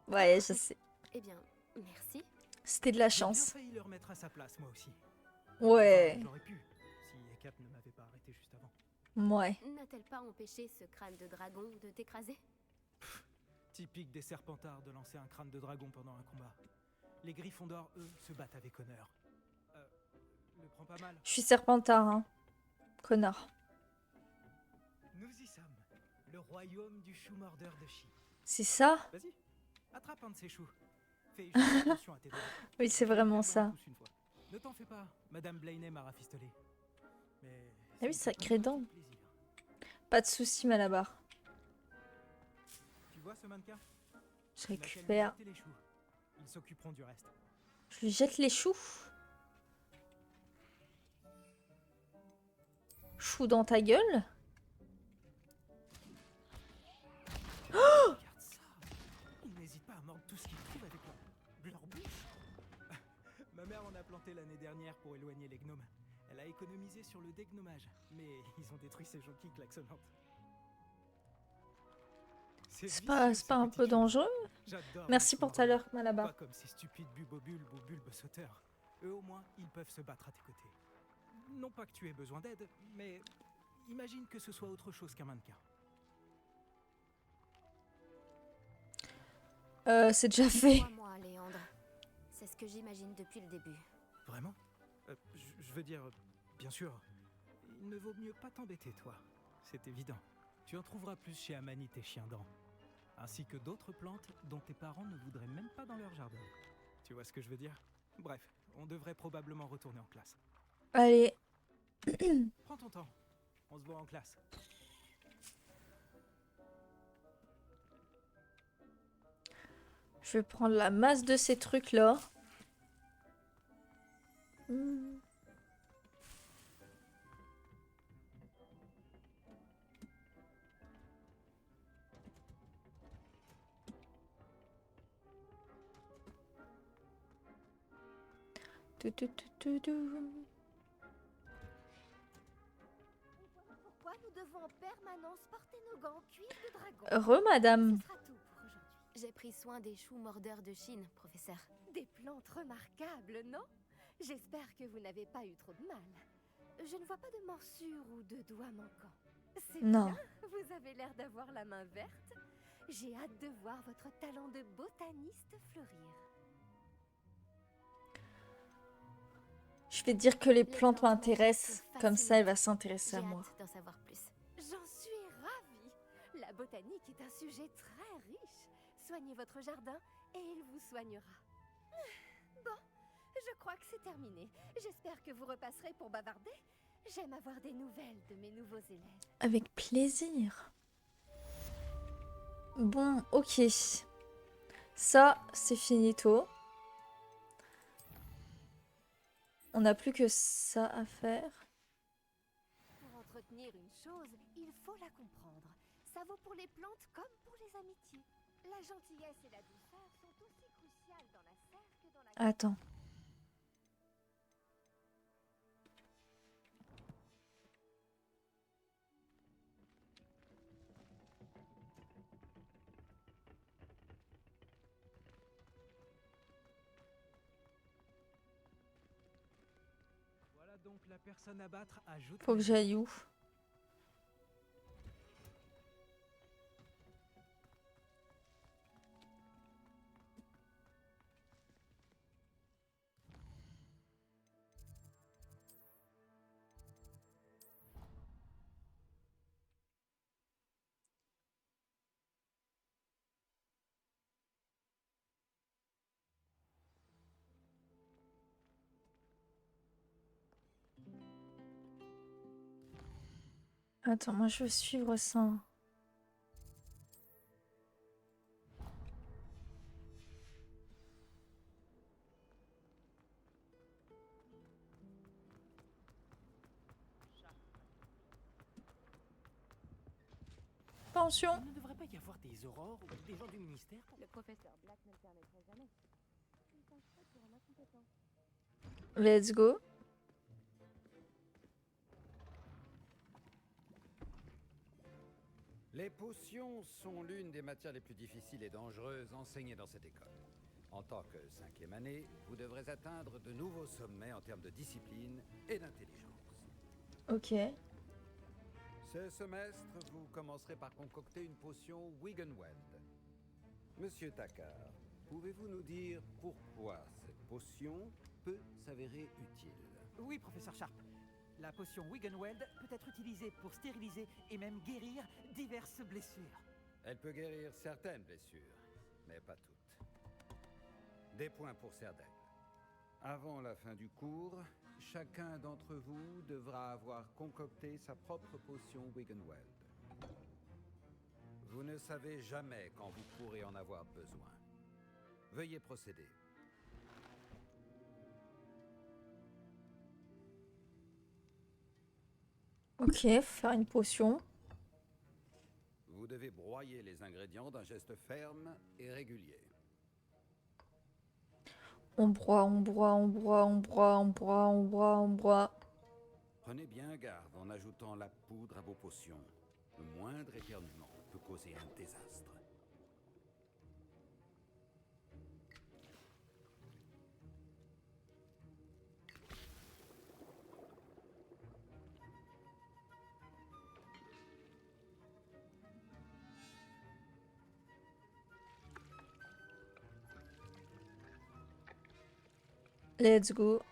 Ouais, je sais. Eh bien, merci. C'était de la J'ai bien chance. failli le remettre à sa place, moi aussi. Ouais. Enfin, j'aurais pu, si Ecap ne m'avait pas arrêté juste avant. Ouais. N'a-t-elle pas empêché ce crâne de dragon de t'écraser? Typique des Serpentards de lancer un crâne de dragon pendant un combat. Les Gryffondors, eux, se battent avec honneur. Le prends pas mal. Je suis Serpentard, hein. Connard. Nous y sommes. Le royaume du chou mordeur de Chine. C'est ça? Vas-y, attrape un de ces choux. Fais juste attention à tes doigts. Oui, c'est vraiment ça. Tous une fois. Ne t'en fais pas, Madame Blayney m'a rafistolé. Mais Ah oui, ça ça me fait crée pas dents. beaucoup plaisir. Pas de soucis, Malabar. Tu vois ce mannequin? Je Tu n'as qu'à lui récupère. jeter les choux. Ils s'occuperont du reste. Je lui jette les choux. Chou dans ta gueule? Regarde ça. Ils n'hésitent pas à mordre tout ce qu'ils trouvent avec leur bouche. Ma mère en a planté l'année dernière pour éloigner les gnomes. Elle a économisé sur le dégnomage, mais ils ont détruit ces jonquilles klaxonnantes. C'est vicieux, pas ces un petits peu choux. dangereux? J'adore Merci les pour choux ta mordeurs. l'heure, Malabar. Pas comme ces stupides bubobulbes ou bulbes sauteurs. Eux au moins, ils peuvent se battre à tes côtés. Non pas que tu aies besoin d'aide, mais imagine que ce soit autre chose qu'un mannequin. C'est déjà fait. Crois-moi, Léandre. C'est ce que j'imagine depuis le début. Vraiment? Je veux dire, bien sûr, il ne vaut mieux pas t'embêter, toi. C'est évident. Tu en trouveras plus chez Amanite et Chiendent, ainsi que d'autres plantes dont tes parents ne voudraient même pas dans leur jardin. Tu vois ce que je veux dire? Bref, On devrait probablement retourner en classe. Allez. Prends ton temps. On se voit en classe. Je vais prendre la masse de ces trucs-là. Pourquoi nous devons en permanence porter nos gants en cuir de dragon? Madame. Ce sera tout pour aujourd'hui. J'ai pris soin des choux mordeurs de Chine, professeur. Des plantes remarquables, non? J'espère que vous n'avez pas eu trop de mal. Je ne vois pas de morsures ou de doigts manquants. C'est Non. bien, vous avez l'air d'avoir la main verte. J'ai hâte de voir votre talent de botaniste fleurir. Je vais dire que les plantes plantes m'intéressent. m'intéressent Comme ça, elle va facilement. s'intéresser J'ai à moi. hâte d'en savoir plus. J'en suis ravie. La botanique est un sujet très riche. Soignez votre jardin et il vous soignera. Bon, je crois que c'est terminé. J'espère que vous repasserez pour bavarder. J'aime avoir des nouvelles de mes nouveaux élèves. Avec plaisir. Bon, ok. Ça, c'est finito. On n'a plus que ça à faire. Pour entretenir une chose, il faut la comprendre. Ça vaut pour les plantes comme pour les amitiés. La gentillesse et la douceur sont aussi cruciales dans la serre que dans la... Attends. Voilà donc la personne à battre. Ajoute. Faut que j'aille où? Attends, moi je veux suivre ça. Attention. Il ne devrait pas y avoir des aurores ou des gens du ministère pour... Le professeur Black ne le permettrait jamais. Il passerait pour un incompétent. Let's go. Les potions sont l'une des matières les plus difficiles et dangereuses enseignées dans cette école. En tant que 5e année, vous devrez atteindre de nouveaux sommets en termes de discipline et d'intelligence. Ok. Ce semestre, vous commencerez par concocter une potion Wiggenweld. Monsieur Takar, pouvez-vous nous dire pourquoi cette potion peut s'avérer utile? Oui, professeur Sharp. La potion Wiggenweld peut être utilisée pour stériliser et même guérir diverses blessures. Elle peut guérir certaines blessures, mais pas toutes. Des points pour Serdaigle. Avant la fin du cours, chacun d'entre vous devra avoir concocté sa propre potion Wiggenweld. Vous ne savez jamais quand vous pourrez en avoir besoin. Veuillez procéder. Ok, faire une potion. Vous devez broyer les ingrédients d'un geste ferme et régulier. On broie, on broie, on broie, on broie, on broie, on broie, on broie. Prenez bien garde en ajoutant la poudre à vos potions. Le moindre éternuement peut causer un désastre. Let's go.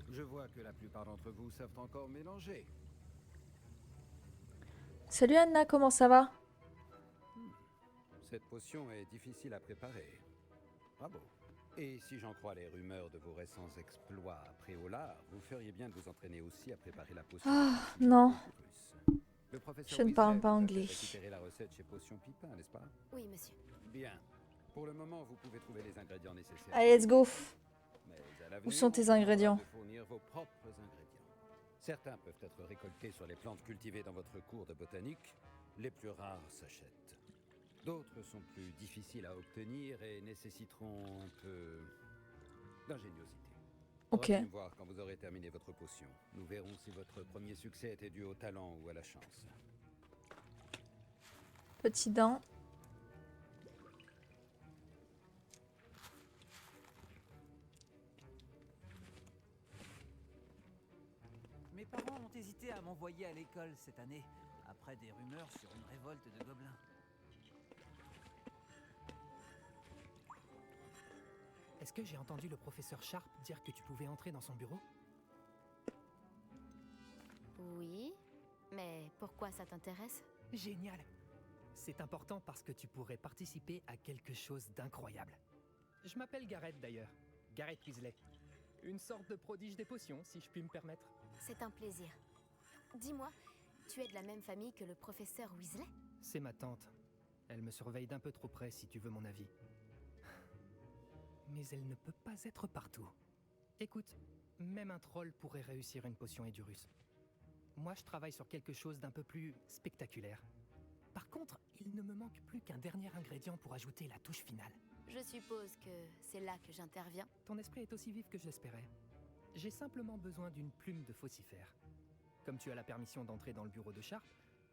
Je vois que la plupart d'entre vous savent encore mélanger. Salut Anna, comment ça va? Cette potion est difficile à préparer. Bravo. Et si j'en crois les rumeurs de vos récents exploits à Préola, vous feriez bien de vous entraîner aussi à préparer la potion. Ah, non. Le professeur Je ne parle Weasley pas vous a fait anglais. récupérer la recette chez Potion Pipin, n'est-ce pas? Oui, monsieur. Bien. Pour le moment, vous pouvez trouver les ingrédients nécessaires. Allez, let's go. Mais à l'avenir, Où sont tes on vous demandera ingrédients? de fournir vos propres ingrédients. Certains peuvent être récoltés sur les plantes cultivées dans votre cours de botanique. Les plus rares s'achètent. D'autres sont plus difficiles à obtenir et nécessiteront un peu d'ingéniosité. Ok. Revenez me voir quand vous aurez terminé votre potion. Nous verrons si votre premier succès était dû au talent ou à la chance. Petit dent. Mes parents ont hésité à m'envoyer à l'école cette année, après des rumeurs sur une révolte de gobelins. Est-ce que j'ai entendu le professeur Sharp dire que tu pouvais entrer dans son bureau? Oui, mais pourquoi ça t'intéresse? Génial! C'est important parce que tu pourrais participer à quelque chose d'incroyable. Je m'appelle Gareth d'ailleurs, Gareth Weasley. Une sorte de prodige des potions, si je puis me permettre. C'est un plaisir. Dis-moi, tu es de la même famille que le professeur Weasley? C'est ma tante. Elle me surveille d'un peu trop près, si tu veux mon avis. Mais elle ne peut pas être partout. Écoute, même un troll pourrait réussir une potion Edurus. Moi, je travaille sur quelque chose d'un peu plus spectaculaire. Par contre, il ne me manque plus qu'un dernier ingrédient pour ajouter la touche finale. Je suppose que c'est là que j'interviens. Ton esprit est aussi vif que je l'espérais. J'ai simplement besoin d'une plume de faucifère. Comme tu as la permission d'entrer dans le bureau de Sharp,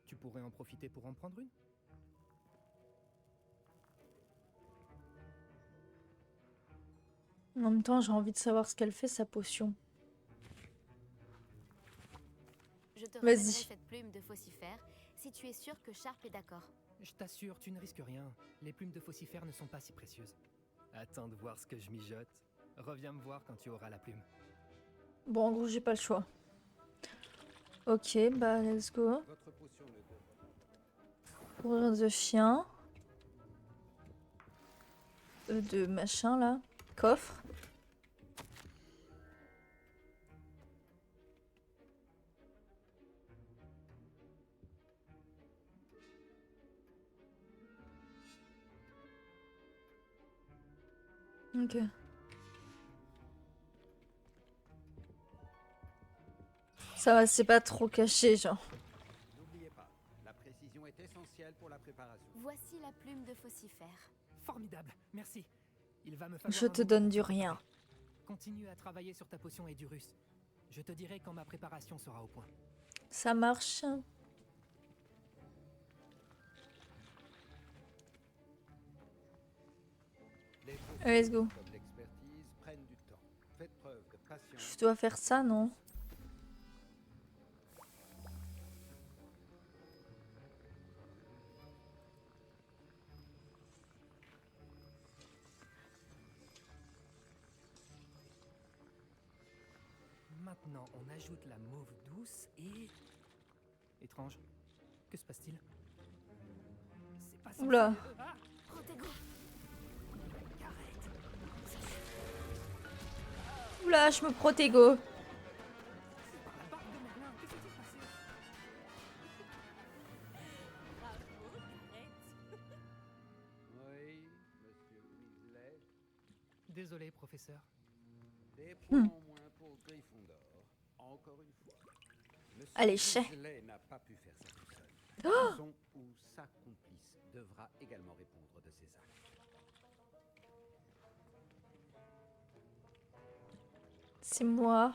tu pourrais en profiter pour en prendre une. En même temps, j'ai envie de savoir ce qu'elle fait, sa potion. Je te Vas-y. ramènerai cette plume de faucifère si tu es sûr que Sharp est d'accord. Je t'assure, tu ne risques rien. Les plumes de faucifère ne sont pas si précieuses. Attends de voir ce que je mijote. Reviens me voir quand tu auras la plume. Bon, en gros, j'ai pas le choix. Ok, bah, let's go. Votre potion ne devrait Courir de chien. De machin, là. Coffre. Ok. Ça va, c'est pas trop caché, genre. N'oubliez pas, la précision est essentielle pour la préparation. Voici la plume de faucifère. Formidable, merci. Il va me falloir Je un te moment donne pour du te préparer. rien. Continue à travailler sur ta potion Edurus. Je te dirai quand ma préparation sera au point. Ça marche. Les potions, Let's go. comme l'expertise, prennent du temps. Faites preuve de patience. Je dois faire ça, non? Maintenant, on ajoute la mauve douce et... Étrange. Que se passe-t-il? C'est pas censé- Oula. Ah! Protego! Oula, je me protégo. Par la barbe de Merlin, que s'est-il passé? Oui, monsieur Weasley. Désolé, professeur. Des points en moins pour Gryffondor. Encore une fois. Monsieur Allez, chais. Weasley n'a pas pu faire ça tout seul. Son ou sa complice devra également répondre de ses actes. C'est moi.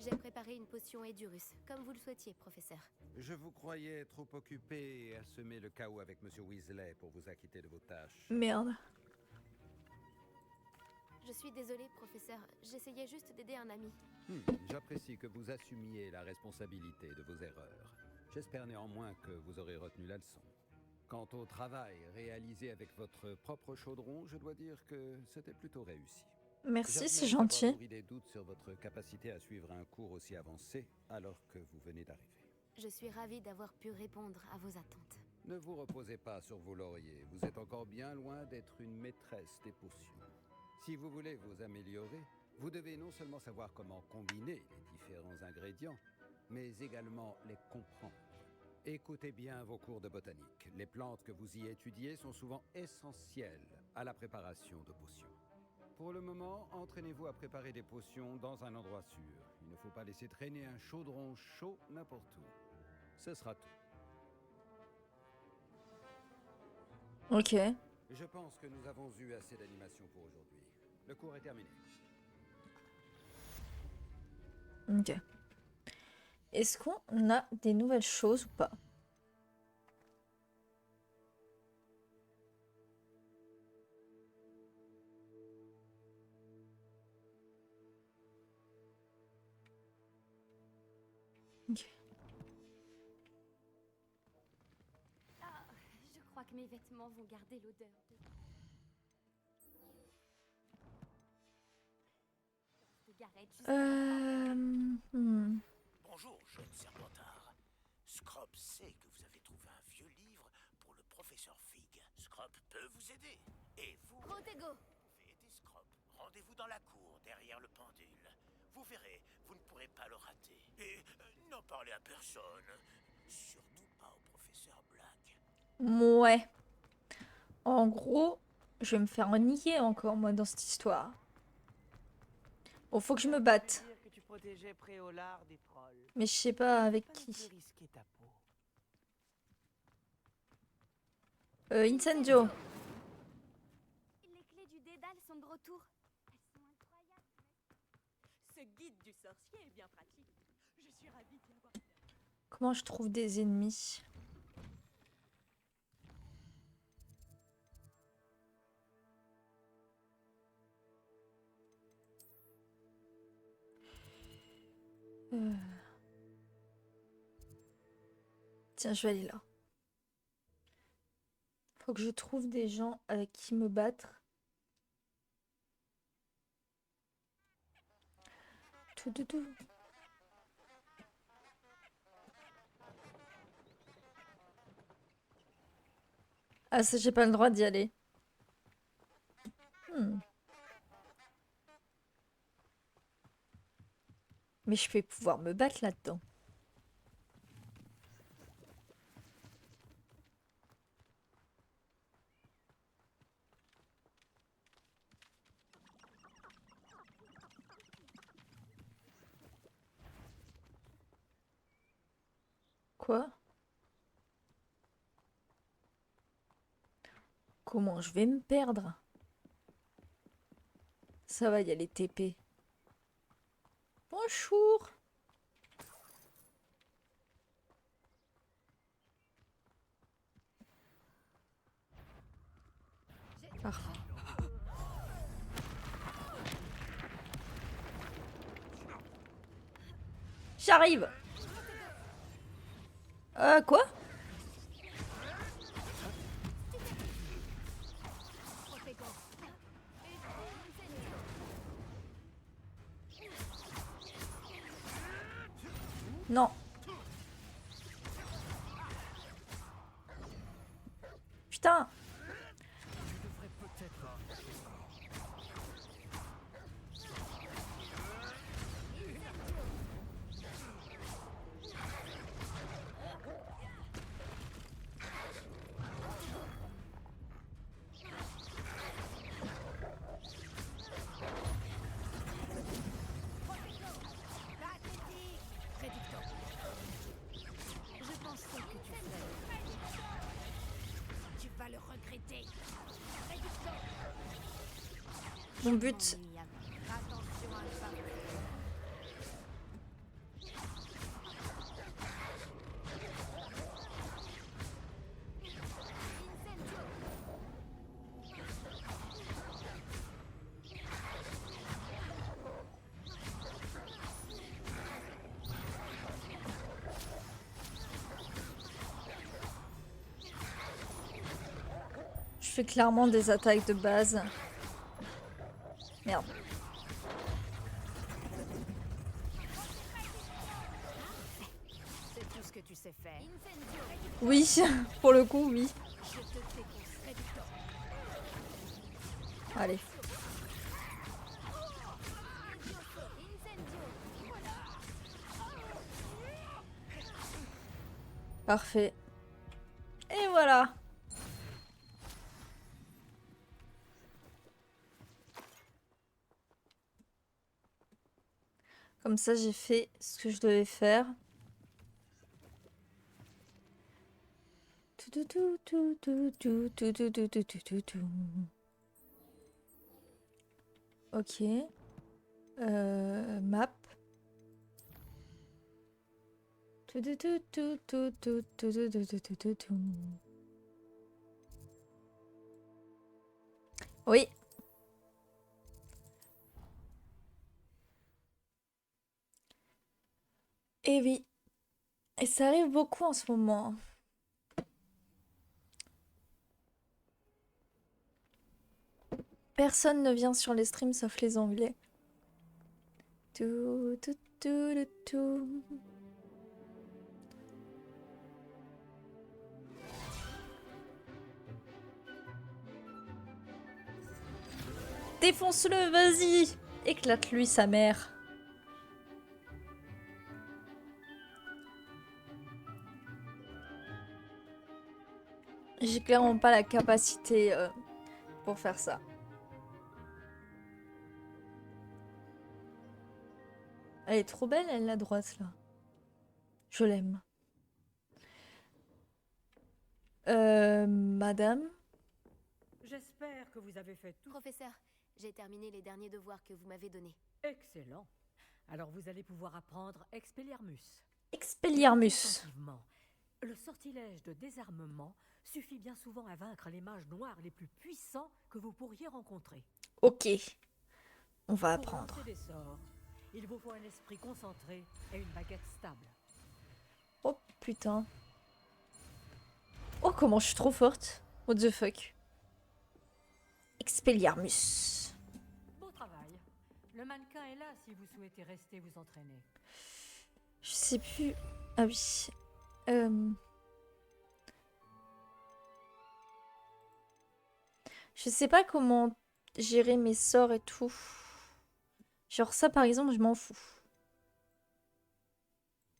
J'ai préparé une potion Edurus, comme vous le souhaitiez, professeur. Je vous croyais trop occupé à semer le chaos avec monsieur Weasley pour vous acquitter de vos tâches. Merde. Je suis désolée, professeur. J'essayais juste d'aider un ami. J'apprécie que vous assumiez la responsabilité de vos erreurs. J'espère néanmoins que vous aurez retenu la leçon. Quant au travail réalisé avec votre propre chaudron, je dois dire que c'était plutôt réussi. Merci, J'admets c'est avoir gentil. nourri des doutes sur votre capacité à suivre un cours aussi avancé alors que vous venez d'arriver. Je suis ravie d'avoir pu répondre à vos attentes. Ne vous reposez pas sur vos lauriers. Vous êtes encore bien loin d'être une maîtresse des potions. Si vous voulez vous améliorer, vous devez non seulement savoir comment combiner les différents ingrédients, mais également les comprendre. Écoutez bien vos cours de botanique. Les plantes que vous y étudiez sont souvent essentielles à la préparation de potions. Pour le moment, entraînez-vous à préparer des potions dans un endroit sûr. Il ne faut pas laisser traîner un chaudron chaud n'importe où. Ce sera tout. Ok. Je pense que nous avons eu assez d'animation pour aujourd'hui. Le cours est terminé. Ok. Est-ce qu'on a des nouvelles choses ou pas? Ok. Ah, je crois que mes vêtements vont garder l'odeur de Gareth jusqu'à la fin. Bonjour, jeune Serpentard. Scrop sait que vous avez trouvé un vieux livre pour le professeur Fig. Scrop peut vous aider. Et vous Protego. pouvez aider Scrop. Rendez-vous dans la cour, derrière le pendule. Vous verrez, vous ne pourrez pas le rater. Et n'en parlez à personne. Surtout pas au professeur Black. Ouais. En gros, je vais me faire nier encore, moi, dans cette histoire. Bon, faut que je me batte. Que tu protégeais Préolard des trolls. Mais je sais pas avec Fallait qui. un peu risquer ta peau. Incendio. Les clés du dédale sont de retour. Elles sont incroyables. Ce guide du sorcier est bien pratique. Je suis ravie d'y avoir. Comment je trouve des ennemis? Tiens, je vais aller là. Faut que je trouve des gens avec qui me battre. Tout. Ah, ça, j'ai pas le droit d'y aller. Mais je vais pouvoir me battre là-dedans. Quoi? Comment je vais me perdre? Ça va, il y a les TP. Bonjour. Parfait. J'arrive. Quoi? Non. Putain. Mon but. Je fais clairement des attaques de base. Merde. C'est tout ce que tu tu sais faire. Oui, pour le coup, oui. Je te défoncerai du temps. Allez. Parfait. Et voilà. Comme ça, j'ai fait ce que je devais faire. Ok. Map. Oui. Et oui. Et ça arrive beaucoup en ce moment. Personne ne vient sur les streams sauf les Anglais. Tout, tout, tout, tout, tout. Défonce-le, vas-y! Éclate-lui sa mère. J'ai clairement pas la capacité pour faire ça. Elle est trop belle, elle, la droite, là. Je l'aime. Madame? J'espère que vous avez fait tout. Professeur, j'ai terminé les derniers devoirs que vous m'avez donnés. Excellent. Alors vous allez pouvoir apprendre Expelliarmus. Expelliarmus. Attentivement. Le sortilège de désarmement suffit bien souvent à vaincre les mages noirs les plus puissants que vous pourriez rencontrer. Ok. On va Pour apprendre. lancer des sorts, il vous faut un esprit concentré et une baguette stable. Oh putain. Oh, comment je suis trop forte. What the fuck. Expelliarmus. Beau travail. Le mannequin est là si vous souhaitez rester vous entraîner. Je sais plus. Ah oui. Je sais pas comment gérer mes sorts et tout. Genre ça par exemple, je m'en fous.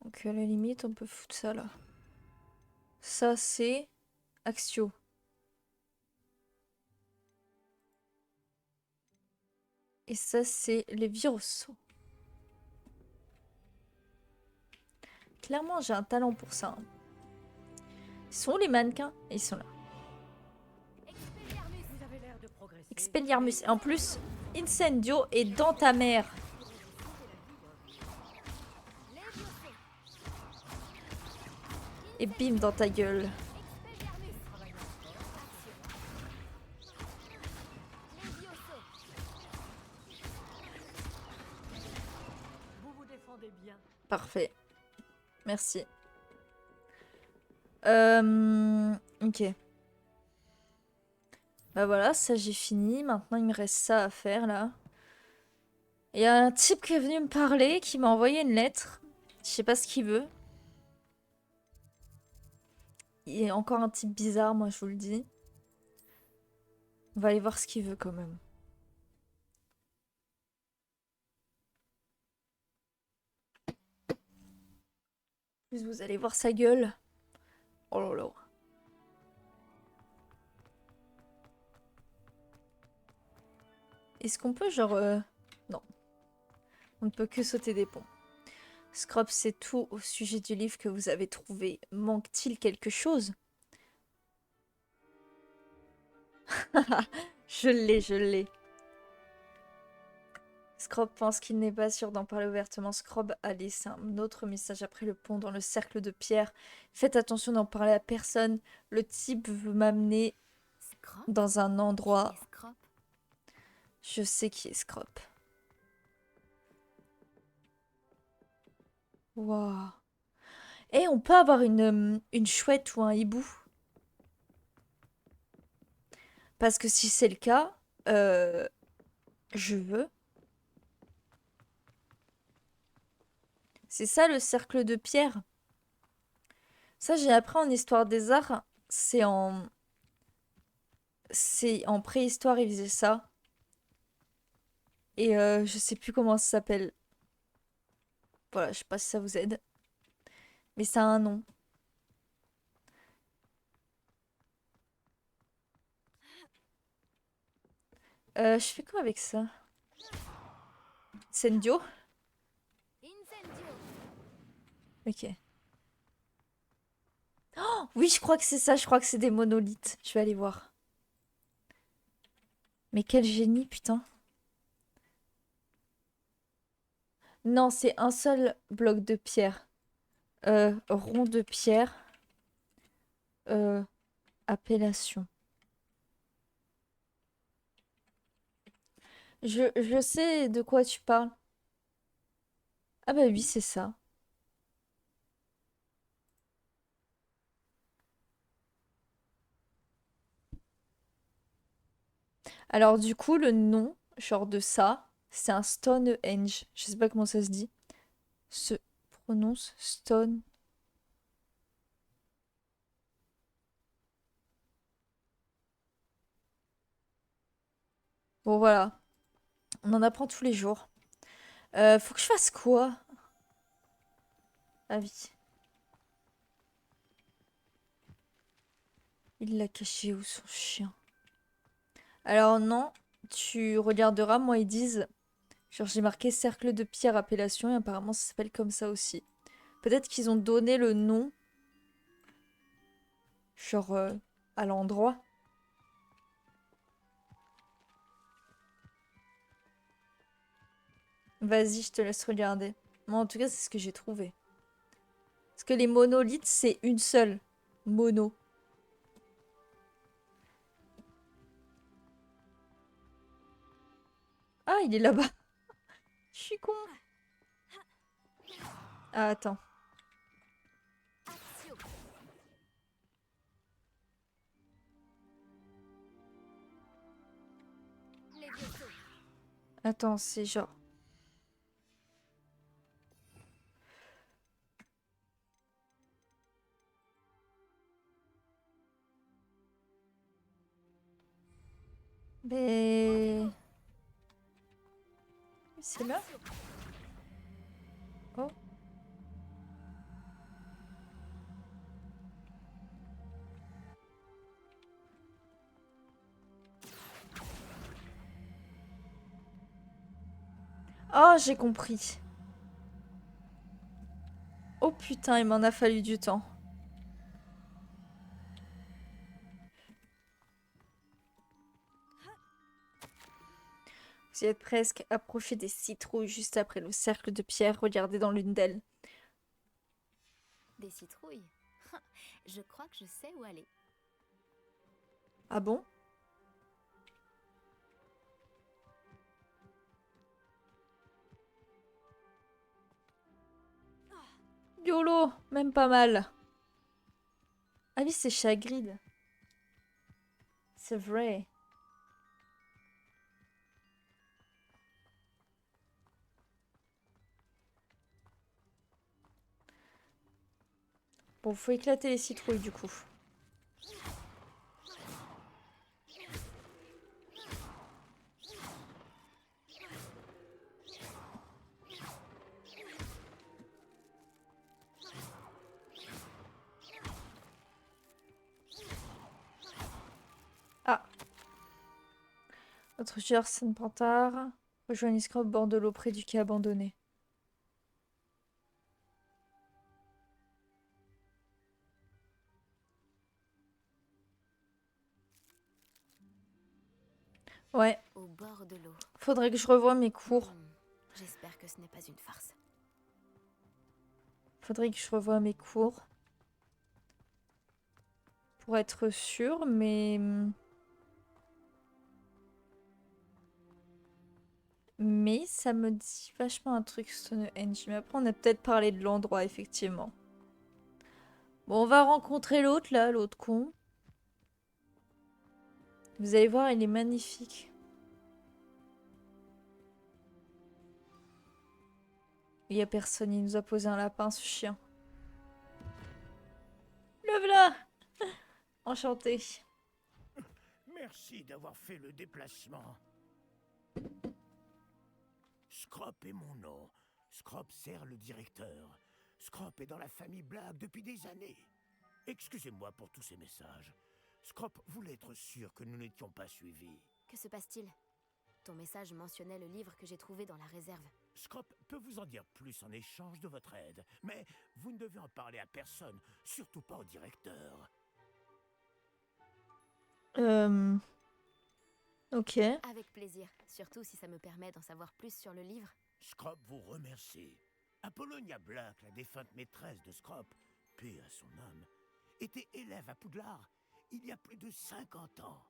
Donc à la limite, on peut foutre ça là. Ça c'est Axio. Et ça c'est les virus. Clairement, j'ai un talent pour ça. Ils sont où les mannequins? Ils sont là. Vous avez l'air de progresser. Expelliarmus. Et en plus, Incendio est dans ta mère. Et bim dans ta gueule. Vous vous défendez bien. Parfait. Merci. Ok. Bah voilà, ça j'ai fini. Maintenant, il me reste ça à faire là. Il y a un type qui est venu me parler, qui m'a envoyé une lettre. Je sais pas ce qu'il veut. Il est encore un type bizarre, moi je vous le dis. On va aller voir ce qu'il veut quand même. Plus vous allez voir sa gueule. Oh là là. Est-ce qu'on peut genre... Non. On ne peut que sauter des ponts. Scrop, c'est tout au sujet du livre que vous avez trouvé. Manque-t-il quelque chose? Je l'ai, je l'ai. Scrop pense qu'il n'est pas sûr d'en parler ouvertement. Scrop a laissé un autre message après le pont dans le cercle de pierre. Faites attention d'en parler à personne. Le type veut m'amener dans un endroit... Je sais qui est Scrop. Waouh. Et on peut avoir une chouette ou un hibou. Parce que si c'est le cas, je veux. C'est ça le cercle de pierre. Ça, j'ai appris en histoire des arts. C'est en préhistoire, ils faisaient ça. Et je sais plus comment ça s'appelle. Voilà, je sais pas si ça vous aide. Mais ça a un nom. Je fais quoi avec ça? Sendio? Ok. Oh, oui, je crois que c'est ça. Je crois que c'est des monolithes. Je vais aller voir. Mais quel génie, putain. Non, c'est un seul bloc de pierre. Rond de pierre. Euh, Appellation. Je sais de quoi tu parles. Ah bah oui, c'est ça. Alors du coup, le nom, genre de ça, c'est un Stonehenge. Je sais pas comment ça se dit. Se prononce Stone. Bon voilà, on en apprend tous les jours. Faut que je fasse quoi? Ah oui. Il l'a caché où son chien? Alors non, tu regarderas, moi ils disent... Genre j'ai marqué cercle de pierre appellation et apparemment ça s'appelle comme ça aussi. Peut-être qu'ils ont donné le nom. Genre à l'endroit. Vas-y, je te laisse regarder. Moi en tout cas c'est ce que j'ai trouvé. Parce que les monolithes c'est une seule. Mono. Ah il est là-bas. Je suis con. Ah attends. Attends, c'est genre... Mais... C'est là? Oh. Oh, j'ai compris. Oh putain, il m'en a fallu du temps. Vous y êtes presque approché des citrouilles juste après le cercle de pierre. Regardez dans l'une d'elles. Des citrouilles. Je crois que je sais où aller. Ah bon? YOLO, même pas mal. Ah oui, c'est Chagrid. C'est vrai. Bon, faut éclater les citrouilles du coup. Ah. Notre joueur Pantard rejoint une escroc au bord de l'eau près du quai abandonné. Ouais. Au bord de l'eau. Faudrait que je revoie mes cours. J'espère que ce n'est pas une farce. Faudrait que je revoie mes cours. Pour être sûr, mais... Mais ça me dit vachement un truc Stonehenge. Mais après, on a peut-être parlé de l'endroit, effectivement. Bon, on va rencontrer l'autre, là, l'autre con. Vous allez voir, il est magnifique. Il y a personne, il nous a posé un lapin, ce chien. Le voilà. Enchanté. Merci d'avoir fait le déplacement. Scrop est mon nom. Scrop sert le directeur. Scrop est dans la famille Black depuis des années. Excusez-moi pour tous ces messages. Scrop voulait être sûr que nous n'étions pas suivis. Que se passe-t-il? Ton message mentionnait le livre que j'ai trouvé dans la réserve. Scrop peut vous en dire plus en échange de votre aide, mais vous ne devez en parler à personne, surtout pas au directeur. Ok. Avec plaisir, surtout si ça me permet d'en savoir plus sur le livre. Scrop vous remercie. Apollonia Black, la défunte maîtresse de Scrop, paix à son âme, était élève à Poudlard il y a plus de 50 ans.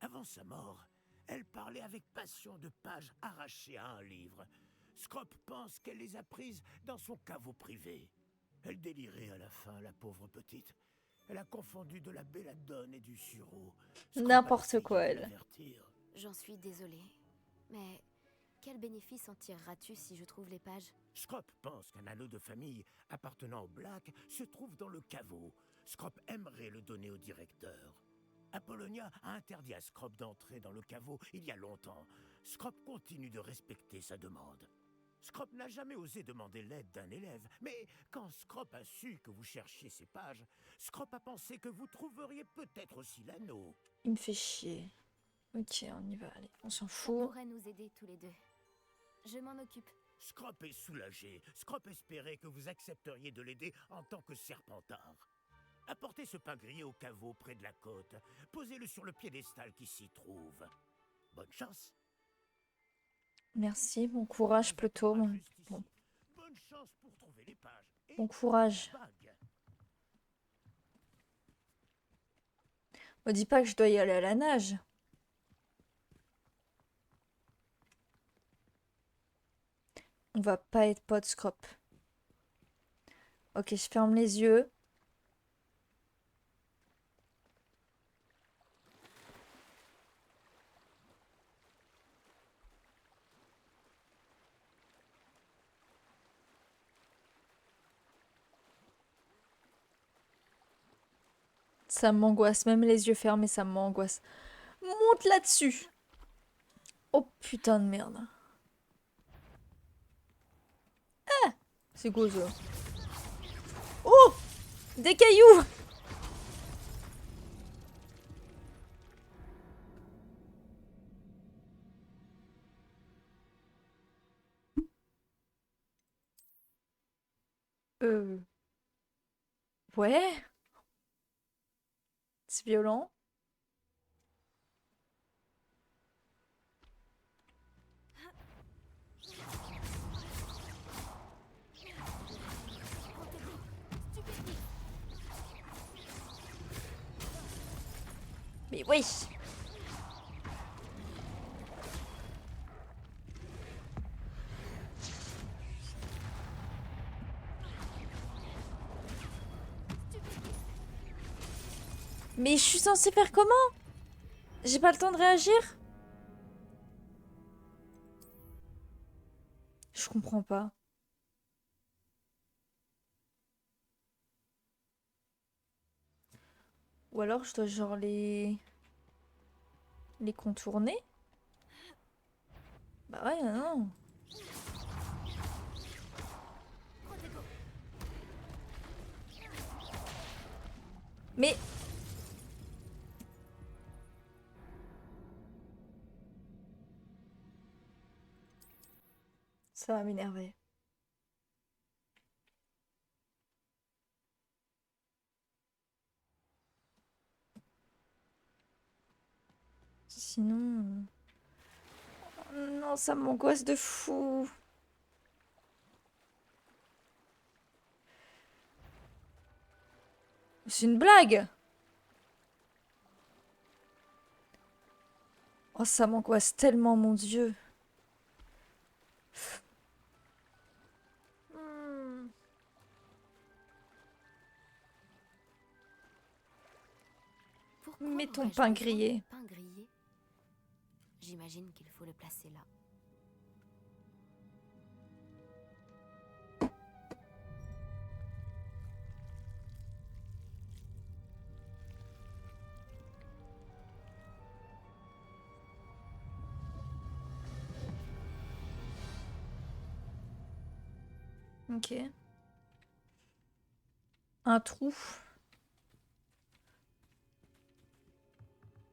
Avant sa mort, elle parlait avec passion de pages arrachées à un livre. Scrop pense qu'elle les a prises dans son caveau privé. Elle délirait à la fin, la pauvre petite. Elle a confondu de la belladone et du sureau. N'importe quoi, elle. J'en suis désolée. Mais quel bénéfice en tireras-tu si je trouve les pages? Scrop pense qu'un anneau de famille appartenant au Black se trouve dans le caveau. Scrop aimerait le donner au directeur. Apollonia a interdit à Scrop d'entrer dans le caveau il y a longtemps. Scrop continue de respecter sa demande. Scrop n'a jamais osé demander l'aide d'un élève, mais quand Scrop a su que vous cherchiez ces pages, Scrop a pensé que vous trouveriez peut-être aussi l'anneau. Il me fait chier. Ok, on y va, allez, on s'en On fout. pourrait nous aider tous les deux. Je m'en occupe. Scrop est soulagé. Scrop espérait que vous accepteriez de l'aider en tant que serpentard. Apportez ce pain grillé au caveau près de la côte. Posez-le sur le piédestal qui s'y trouve. Bonne chance. Merci, bon courage plutôt. Bon, Bonne chance pour trouver les pages. Et bon courage. bague. Me dis pas que je dois y aller à la nage. On va pas être potes, Scrop. Ok, je ferme les yeux. Ça m'angoisse, même les yeux fermés, ça m'angoisse. Monte là-dessus. Oh putain de merde. Ah, c'est quoi ça? Oh, des cailloux. Ouais. C'est violent. Mais oui. Mais je suis censée faire comment? J'ai pas le temps de réagir? Je comprends pas. Ou alors je dois genre les contourner? Bah ouais, non. Mais... Ça va m'énerver. Sinon... Non, ça m'angoisse de fou. C'est une blague. Oh, ça m'angoisse tellement, mon Dieu. Mets ton pain grillé. Pain grillé. J'imagine qu'il faut le placer là. Ok. Un trou.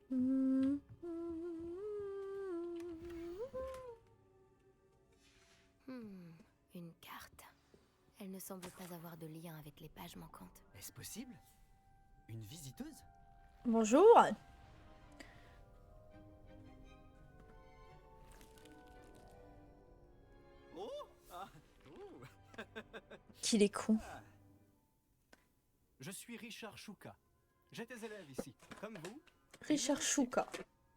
Une carte. Elle ne semble pas avoir de lien avec les pages manquantes. Est-ce possible? Une visiteuse? Bonjour. Oh ah, ouh. Qu'il est con. Je suis Richard Chouka. J'étais élève ici, comme vous. Richard Chouka.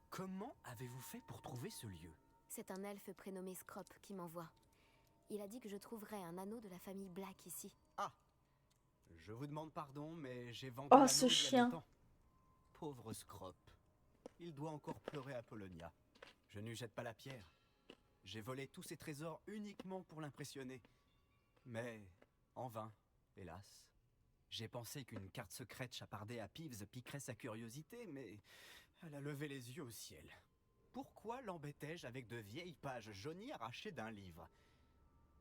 Comment avez-vous fait pour trouver ce lieu? C'est un elfe prénommé Scrop qui m'envoie. Il a dit que je trouverais un anneau de la famille Black ici. Ah, je vous demande pardon, mais j'ai vendu Oh, l'anneau ce il y a chien. longtemps. Pauvre Scrop. Il doit encore pleurer Apollonia. Je ne lui jette pas la pierre. J'ai volé tous ses trésors uniquement pour l'impressionner. Mais en vain, hélas. J'ai pensé qu'une carte secrète chapardée à Peeves piquerait sa curiosité, mais elle a levé les yeux au ciel. Pourquoi l'embêtais-je avec de vieilles pages jaunies arrachées d'un livre?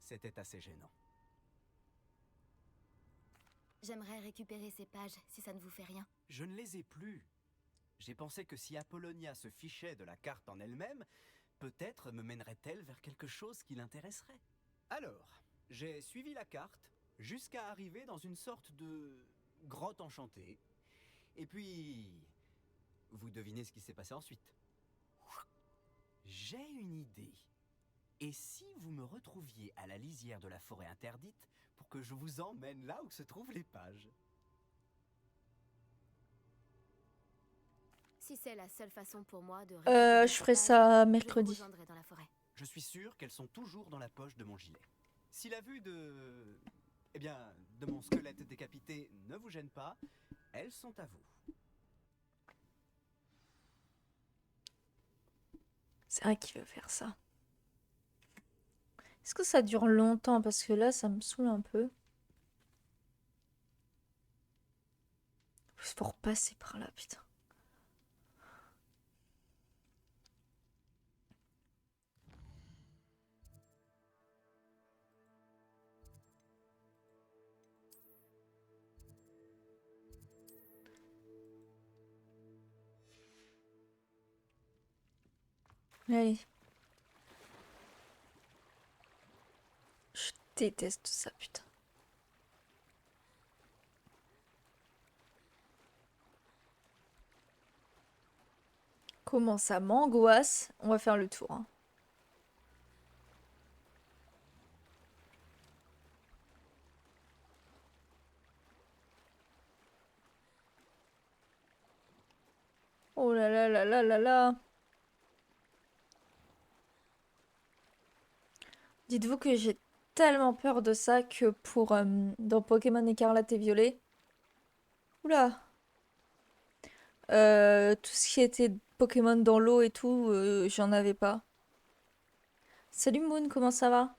C'était assez gênant. J'aimerais récupérer ces pages si ça ne vous fait rien. Je ne les ai plus. J'ai pensé que si Apollonia se fichait de la carte en elle-même, peut-être me mènerait-elle vers quelque chose qui l'intéresserait. Alors, j'ai suivi la carte jusqu'à arriver dans une sorte de grotte enchantée. Et puis, vous devinez ce qui s'est passé ensuite. J'ai une idée. Et si vous me retrouviez à la lisière de la forêt interdite pour que je vous emmène là où se trouvent les pages? Si c'est la seule façon pour moi de Je ferai ça mercredi. Je vous rejoindrai dans la forêt. Je suis sûr qu'elles sont toujours dans la poche de mon gilet. Si la vue de... eh bien, de mon squelette décapité ne vous gêne pas, elles sont à vous. C'est vrai qu'il veut faire ça. Est-ce que ça dure longtemps? Parce que là, ça me saoule un peu. C'est pour passer par là, putain. Allez. Je déteste ça, putain. Comment ça m'angoisse? On va faire le tour, hein. Oh là là là là là là. Dites-vous que j'ai tellement peur de ça que pour dans Pokémon Écarlate et Violet. Oula. Tout ce qui était Pokémon dans l'eau et tout, j'en avais pas. Salut Moon, comment ça va?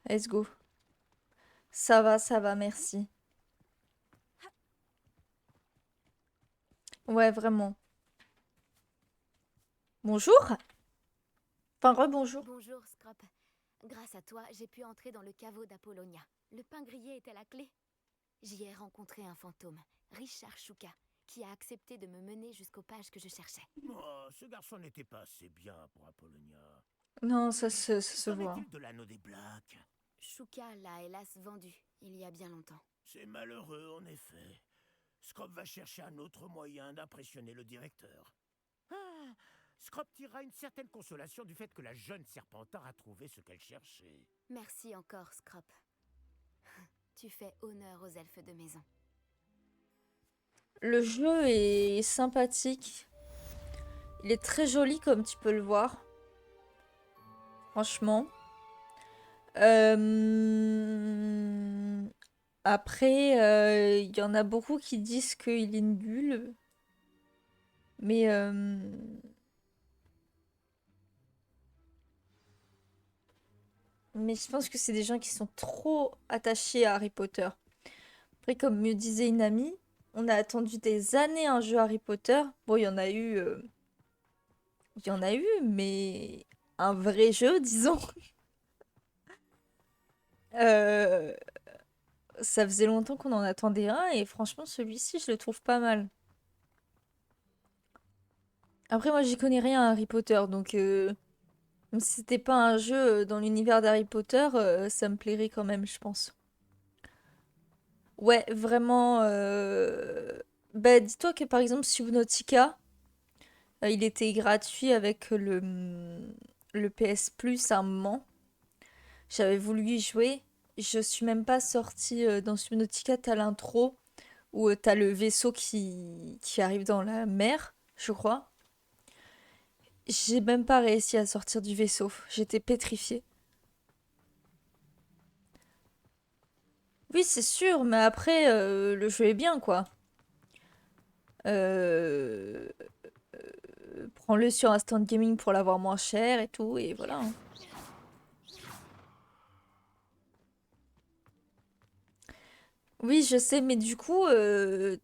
Let's go. Ça va, merci. Ouais, vraiment. Bonjour. Enfin, rebonjour. Bonjour, Scrop. Grâce à toi, j'ai pu entrer dans le caveau d'Apollonia. Le pain grillé était la clé. J'y ai rencontré un fantôme, Richard Chouka, qui a accepté de me mener jusqu'aux pages que je cherchais. Oh, ce garçon n'était pas assez bien pour Apollonia. Non, ça se Qu'en voit. est-il de l'anneau des Blacks? Chouka l'a hélas vendu, il y a bien longtemps. C'est malheureux, en effet. Scrop va chercher un autre moyen d'impressionner le directeur. Ah, Scrop tirera une certaine consolation du fait que la jeune Serpentard a trouvé ce qu'elle cherchait. Merci encore, Scrop. Tu fais honneur aux elfes de maison. Le jeu est sympathique. Il est très joli comme tu peux le voir. Franchement. Après, il y en a beaucoup qui disent qu'il est nul. Mais je pense que c'est des gens qui sont trop attachés à Harry Potter. Après, comme me disait une amie, on a attendu des années un jeu Harry Potter. Bon, il y en a eu il y en a eu, mais un vrai jeu, disons. Euh, Ça faisait longtemps qu'on en attendait un et franchement celui-ci je le trouve pas mal. Après moi j'y connais rien à Harry Potter donc même si c'était pas un jeu dans l'univers d'Harry Potter, ça me plairait quand même je pense. Ouais vraiment. Bah dis-toi que par exemple Subnautica, il était gratuit avec le PS Plus à un moment. J'avais voulu y jouer. Je suis même pas sortie dans Subnautica, t'as l'intro où t'as le vaisseau qui arrive dans la mer, je crois. J'ai même pas réussi à sortir du vaisseau. J'étais pétrifiée. Oui, c'est sûr, mais après, le jeu est bien, quoi. Euh, Prends-le sur un stand gaming pour l'avoir moins cher et tout, et voilà, hein. Oui, je sais, mais du coup,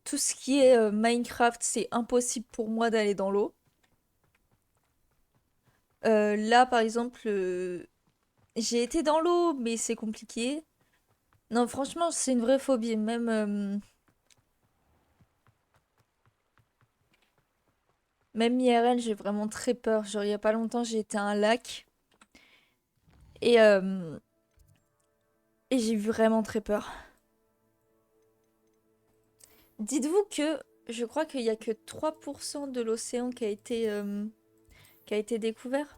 tout ce qui est Minecraft, c'est impossible pour moi d'aller dans l'eau. Là, par exemple, j'ai été dans l'eau, mais c'est compliqué. Non, franchement, c'est une vraie phobie. Même IRL, j'ai vraiment très peur. Genre, il y a pas longtemps, j'ai été à un lac et, euh, et j'ai eu vraiment très peur. Dites-vous que je crois qu'il y a que 3% de l'océan qui a été découvert.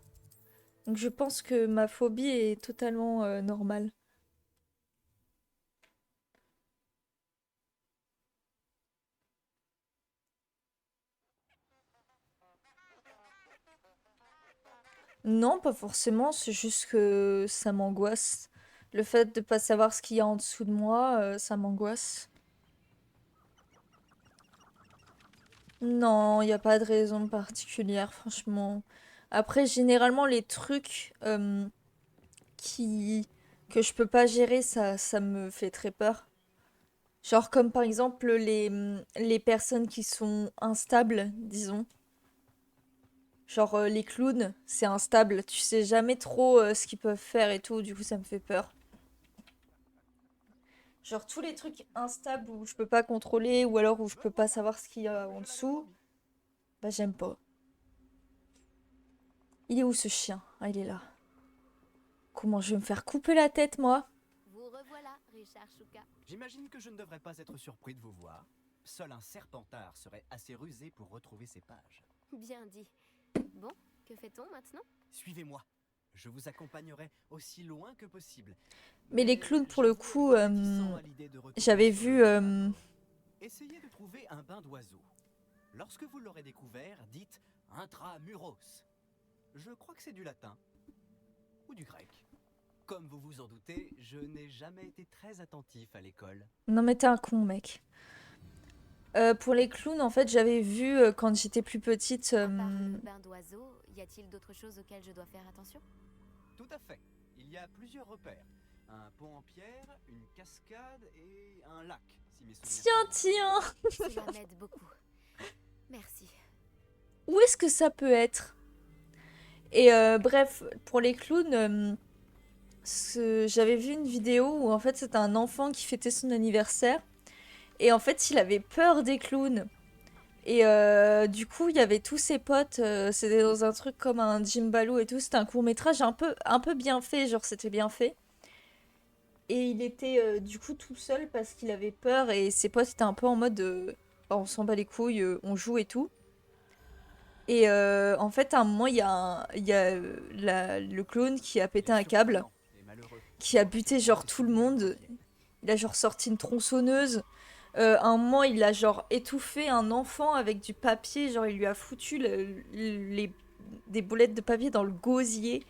Donc je pense que ma phobie est totalement normale. Non, pas forcément, c'est juste que ça m'angoisse. Le fait de pas savoir ce qu'il y a en dessous de moi, ça m'angoisse. Non, il n'y a pas de raison particulière, franchement. Après, généralement, les trucs qui que je peux pas gérer, ça me fait très peur. Genre comme par exemple les personnes qui sont instables, disons. Genre les clowns, c'est instable. Tu sais jamais trop ce qu'ils peuvent faire et tout, du coup ça me fait peur. Genre tous les trucs instables où je peux pas contrôler ou alors où je peux pas savoir ce qu'il y a en dessous, bah j'aime pas. Il est où ce chien? Ah, il est là. Comment je vais me faire couper la tête, moi? Vous revoilà, Richard Shuka. J'imagine que je ne devrais pas être surpris de vous voir. Seul un serpentard serait assez rusé pour retrouver ces pages. Bien dit. Bon, que fait-on maintenant? Suivez-moi. Je vous accompagnerai aussi loin que possible. Mais les clowns, pour le coup, j'avais vu... Essayez de trouver un bain d'oiseau. Lorsque vous l'aurez découvert, dites intramuros. Je crois que c'est du latin. Ou du grec. Comme vous vous en doutez, je n'ai jamais été très attentif à l'école. Non mais t'es un con, mec. Pour les clowns, en fait, j'avais vu quand j'étais plus petite... À part le bain d'oiseau, y a-t-il d'autres choses auxquelles je dois faire attention? Tout à fait. Il y a plusieurs repères. Un pont en pierre, une cascade et un lac, si mes souvenirs Tiens, tiens. Cela m'aide beaucoup. Merci. Où est-ce que ça peut être? Et bref, pour les clowns, j'avais vu une vidéo où en fait c'était un enfant qui fêtait son anniversaire. Et en fait il avait peur des clowns. Et du coup il y avait tous ses potes, c'était dans un truc comme un Jimbaloo et tout. C'était un court-métrage un peu bien fait, genre c'était bien fait. Et il était du coup tout seul parce qu'il avait peur et ses potes étaient un peu en mode bah, on s'en bat les couilles, on joue et tout. Et en fait, à un moment, il y a le clown qui a pété un câble, qui a buté genre tout le monde. Il a genre sorti une tronçonneuse. À un moment, il a genre étouffé un enfant avec du papier. Genre, il lui a foutu des boulettes de papier dans le gosier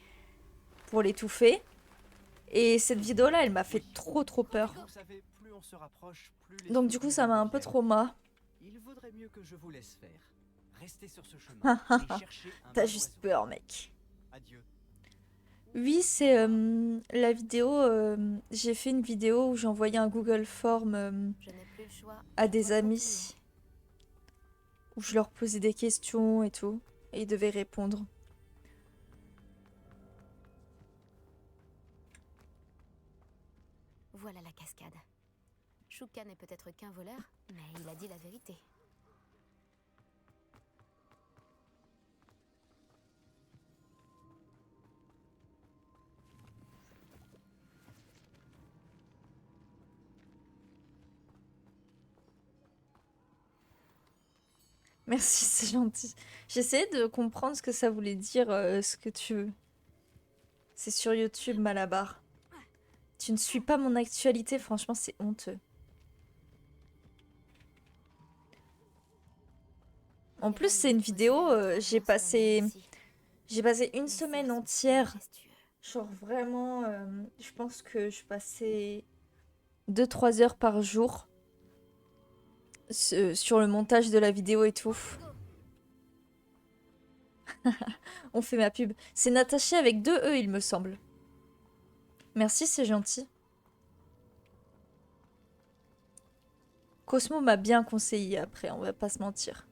pour l'étouffer. Et cette vidéo-là, elle m'a fait trop peur. Donc du coup, ça m'a un peu trauma. Il vaudrait mieux que je vous laisse faire. Restez sur ce chemin et cherchez un T'as bain juste d'oiseau. peur, mec. Adieu. Oui, c'est la vidéo. J'ai fait une vidéo où j'ai envoyé un Google Form Je n'ai plus le choix. à des amis. Où je leur posais des questions et tout. Et ils devaient répondre. Voilà la cascade. Shuka n'est peut-être qu'un voleur, mais il a dit la vérité. Merci, c'est gentil. J'essayais de comprendre ce que ça voulait dire, ce que tu veux. C'est sur YouTube, Malabar. Tu ne suis pas mon actualité, franchement, c'est honteux. En plus, c'est une vidéo, j'ai passé une semaine entière. Genre vraiment, je pense que je passais 2-3 heures par jour sur le montage de la vidéo et tout. On fait ma pub. C'est Natacha avec 2 E, il me semble. Merci, c'est gentil. Cosmo m'a bien conseillé après, on va pas se mentir.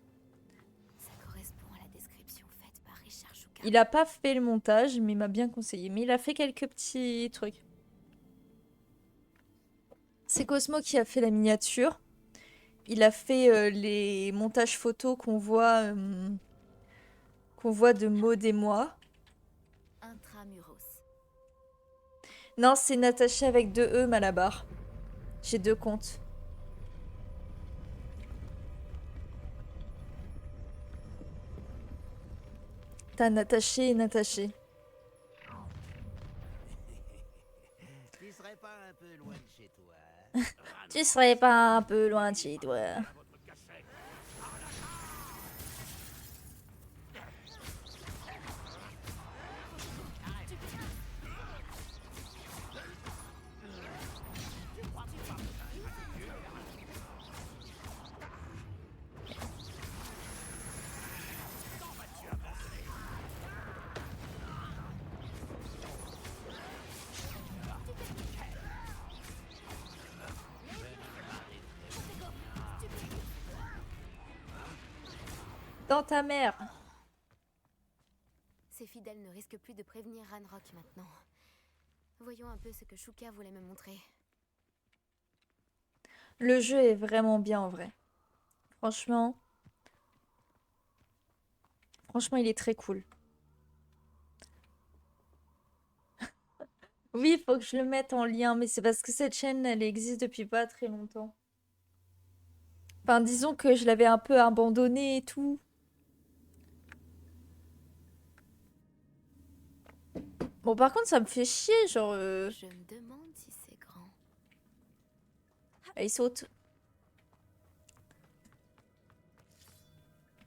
Ça correspond à la description faite par Richard Shuka. Il a pas fait le montage, mais il m'a bien conseillé. Mais il a fait quelques petits trucs. C'est Cosmo qui a fait la miniature. Il a fait les montages photos qu'on voit de Maud et moi. Intramuros. Non, c'est Natacha avec 2 E, Malabar. J'ai 2 comptes. T'as Nataché et Nataché. Tu serais pas un peu loin de chez toi? Tu serais pas un peu loin de chez toi? Dans ta mère. Ces fidèles ne risquent plus de prévenir Ranrock maintenant. Voyons un peu ce que Shuka voulait me montrer. Le jeu est vraiment bien en vrai. Franchement, il est très cool. Oui, il faut que je le mette en lien, mais c'est parce que cette chaîne, elle existe depuis pas très longtemps. Enfin, disons que je l'avais un peu abandonnée et tout. Bon, par contre, ça me fait chier, genre... Je me demande si c'est grand. Ah, il saute.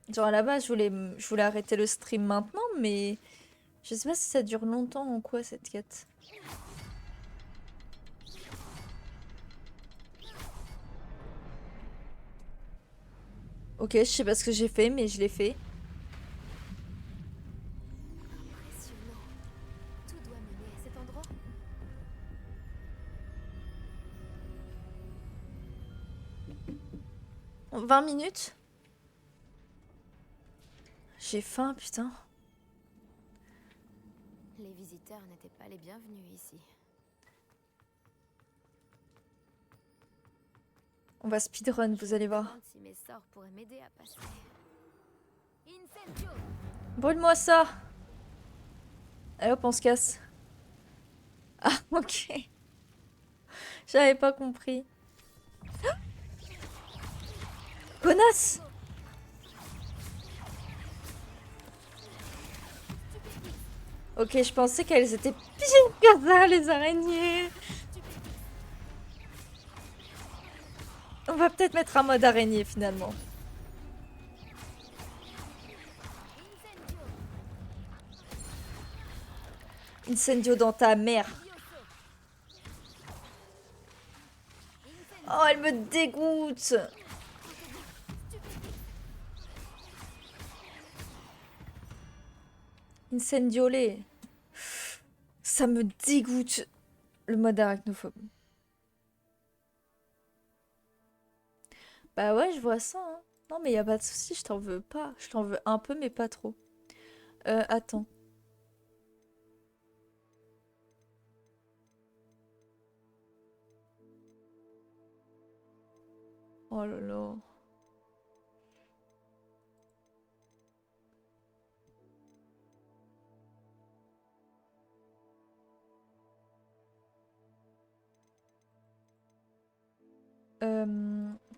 Genre, à la base, je voulais arrêter le stream maintenant, mais... Je sais pas si ça dure longtemps ou quoi, cette quête. Ok, je sais pas ce que j'ai fait, mais je l'ai fait. Impressionnant. Tout doit mener à cet endroit. 20 minutes? J'ai faim, putain. Les visiteurs n'étaient pas les bienvenus ici. On va speedrun, vous allez Je me voir. demande si mes sorts pourraient m'aider à passer. Incendio. Brûle-moi ça! Allez hop, on se casse. Ah, ok. J'avais pas compris. Ah, connasse! Ok, je pensais qu'elles étaient pires que ça, les araignées. On va peut-être mettre un mode araignée, finalement. Incendio dans ta mère. Oh, elle me dégoûte. Incendiolé. Ça me dégoûte. Le mode arachnophobe. Bah ouais, je vois ça. Hein. Non, mais y a pas de souci, je t'en veux pas. Je t'en veux un peu, mais pas trop. Attends. Oh là là.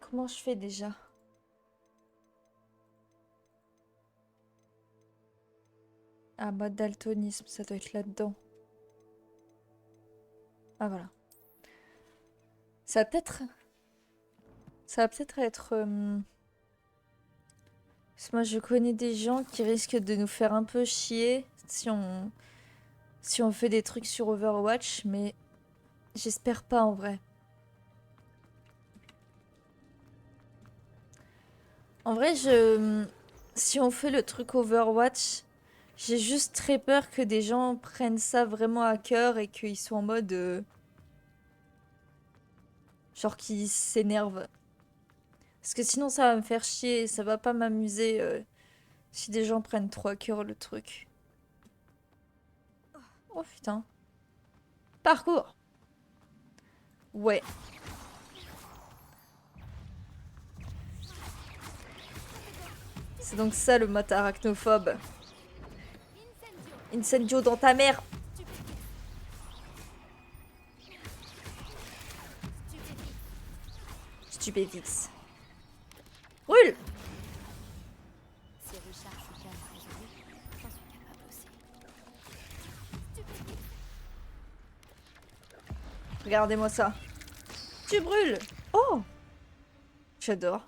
Comment je fais déjà? Ah, mode daltonisme, ça doit être là-dedans. Ah, voilà. Ça va peut-être... Ça va peut-être être... Parce que moi, je connais des gens qui risquent de nous faire un peu chier si on fait des trucs sur Overwatch, mais j'espère pas en vrai. En vrai, si on fait le truc Overwatch, j'ai juste très peur que des gens prennent ça vraiment à cœur et qu'ils soient en mode... genre qu'ils s'énervent. Parce que sinon ça va me faire chier et ça va pas m'amuser si des gens prennent trop à cœur le truc. Oh putain. Parcours. Ouais. C'est donc ça le mot arachnophobe. Incendio dans ta mère. Stupéfix. Brûle. Si Richard Shuka l'a résolu, j'en suis capable aussi. Regardez-moi ça. Tu brûles. Oh. J'adore.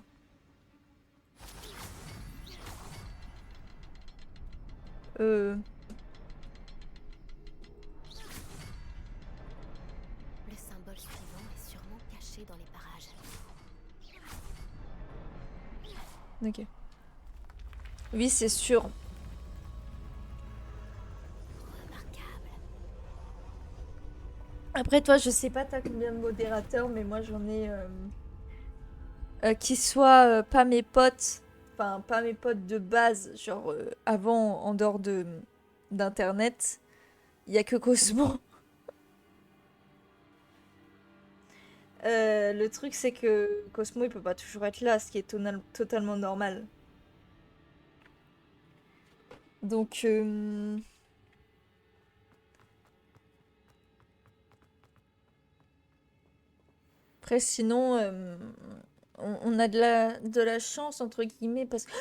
Le symbole suivant est sûrement caché dans les parages. Ok. Oui, c'est sûr. Après, toi, je sais pas t'as combien de modérateurs, mais moi, j'en ai... qui soient pas mes potes, enfin, pas mes potes de base, genre avant, en dehors d'Internet, il y a que Cosmo. Le truc, c'est que Cosmo, il peut pas toujours être là, ce qui est totalement normal. Donc... Après, sinon, on a de la chance, entre guillemets, parce que...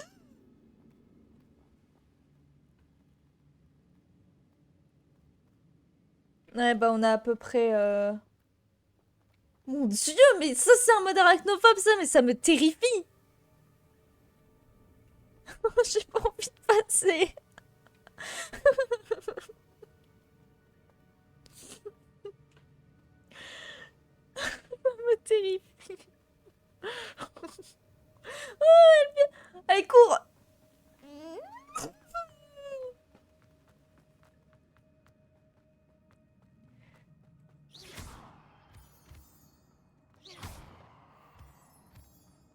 Ouais, bah, on a à peu près... Mon Dieu, mais ça, c'est un mode arachnophobe, ça, mais ça me terrifie. J'ai pas envie de passer. Ça me terrifie. Oh, elle vient. Allez, cours.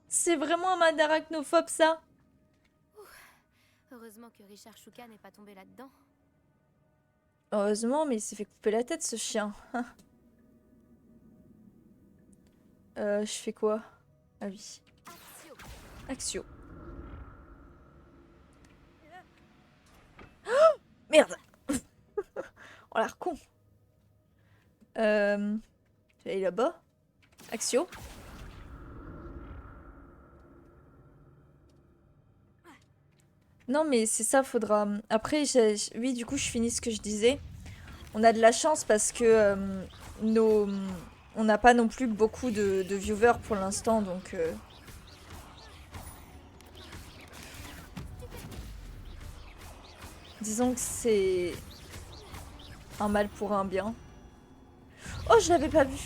C'est vraiment un mode arachnophobe, ça. Heureusement que Richard Shuka n'est pas tombé là-dedans. Heureusement, mais il s'est fait couper la tête, ce chien. Je fais quoi? Ah oui. Axio. Oh, merde. Oh l'air con. J'allais là-bas. Axio. Non mais c'est ça, faudra... Après, oui, du coup, je finis ce que je disais. On a de la chance parce que on n'a pas non plus beaucoup de viewers pour l'instant, donc... Disons que c'est un mal pour un bien. Oh, je l'avais pas vu.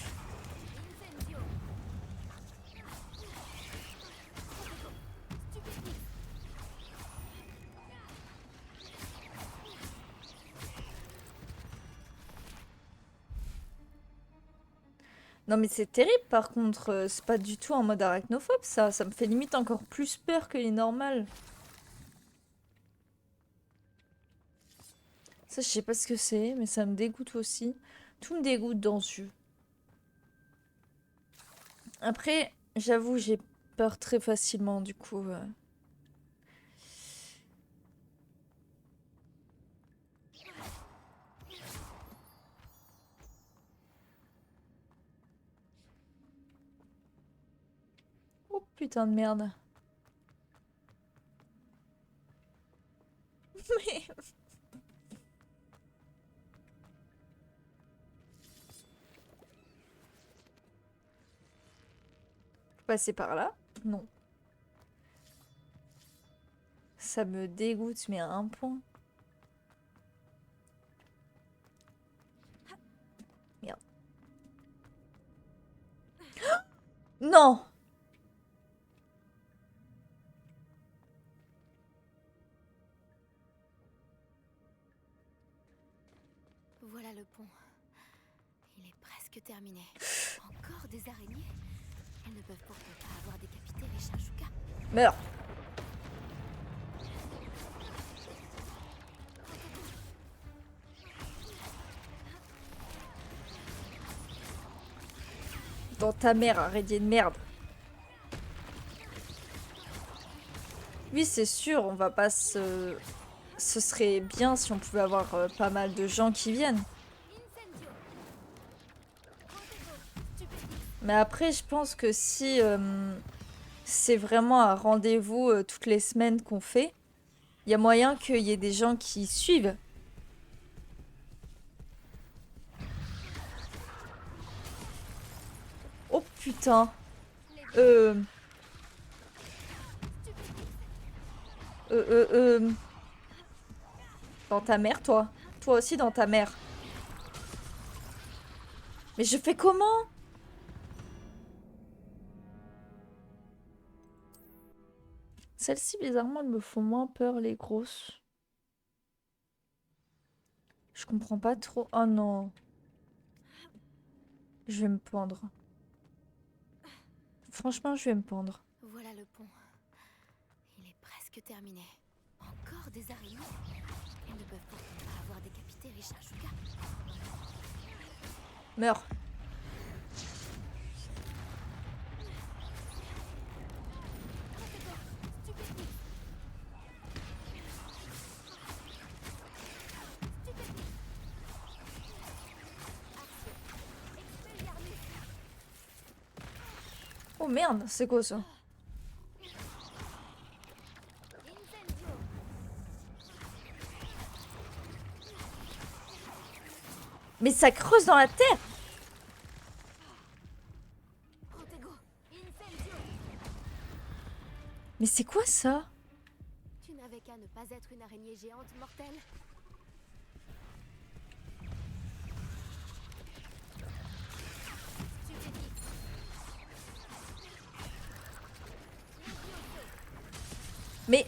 Non mais c'est terrible par contre, c'est pas du tout en mode arachnophobe ça, ça me fait limite encore plus peur que les normales. Ça je sais pas ce que c'est, mais ça me dégoûte aussi. Tout me dégoûte dans ce jeu. Après, j'avoue, j'ai peur très facilement, du coup. Oh putain de merde. Mais... Passer par là? Non. Ça me dégoûte, mais à un point. Merde. Non! Voilà le pont. Il est presque terminé. Encore des araignées? Elles ne peuvent pourtant pas avoir décapité Richard Shuka. Meurs! Dans ta mère, araignée de merde. Oui, c'est sûr, on va pas se... Ce serait bien si on pouvait avoir pas mal de gens qui viennent. Mais après, je pense que si c'est vraiment un rendez-vous toutes les semaines qu'on fait, il y a moyen qu'il y ait des gens qui suivent. Oh putain. Dans ta mère, toi. Toi aussi dans ta mère. Mais je fais comment? Celles-ci, bizarrement, elles me font moins peur, les grosses. Je comprends pas trop. Oh non. Je vais me pendre. Franchement, je vais me pendre. Voilà le pont. Il est presque terminé. Encore des araignées? Elles ne peuvent pourtant pas avoir décapité Richard Shuka. Meurs. Oh merde, c'est quoi ça? Mais ça creuse dans la terre! Mais c'est quoi ça? Tu n'avais qu'à ne pas être une araignée géante mortelle. Mais...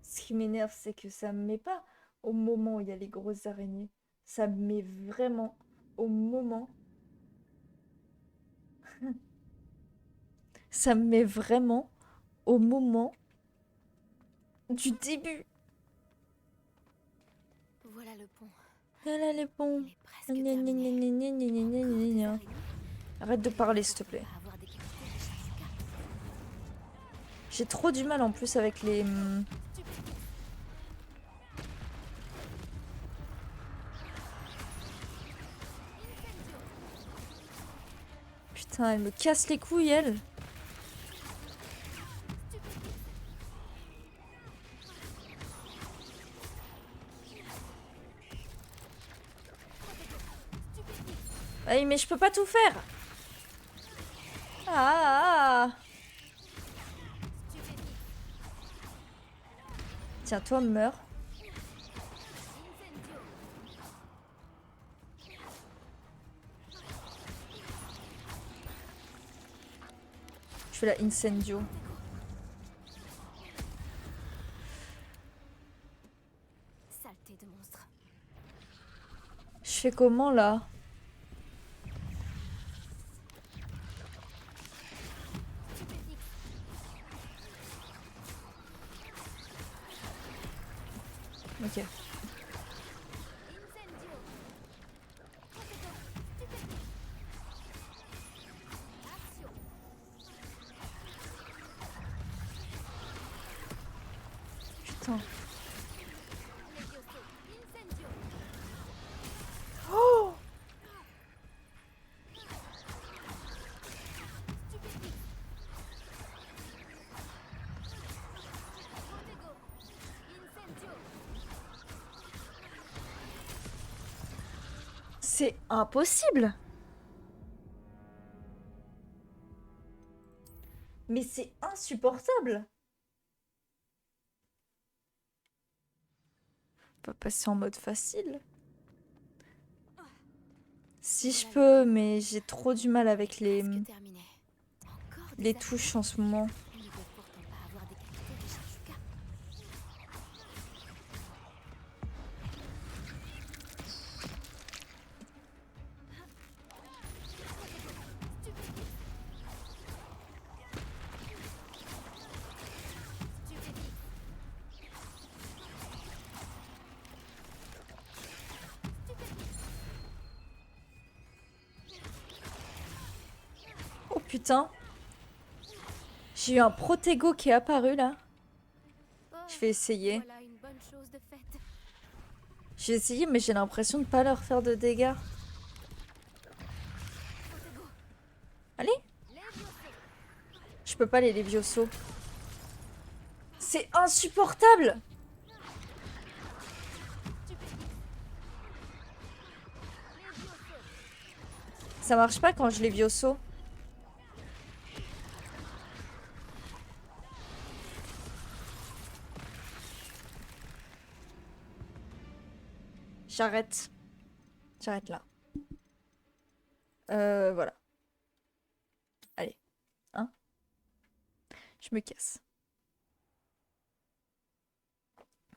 Ce qui m'énerve, c'est que ça me met pas au moment où il y a les grosses araignées. Ça me met vraiment au moment... Ça me met vraiment au moment du début. Voilà le pont. Voilà le pont. Arrête de parler, s'il te plaît. J'ai trop du mal en plus avec les... Putain, elle me casse les couilles, elle. Oui, mais je peux pas tout faire. Ah. Tiens, toi, meurs. Je fais la incendio. Saleté de monstre. Je fais comment là? Ok. putain. Oh! C'est impossible. Mais c'est insupportable. On va passer en mode facile. Si je peux, mais j'ai trop du mal avec les touches en ce moment. Oh putain. J'ai eu un Protego qui est apparu là. Je vais essayer. Voilà une bonne chose de faite. J'ai essayé mais j'ai l'impression de pas leur faire de dégâts. Allez. Je peux pas les Levioso. C'est insupportable. Ça marche pas quand je Levioso. J'arrête. J'arrête là. Voilà. Allez. Hein? Je me casse.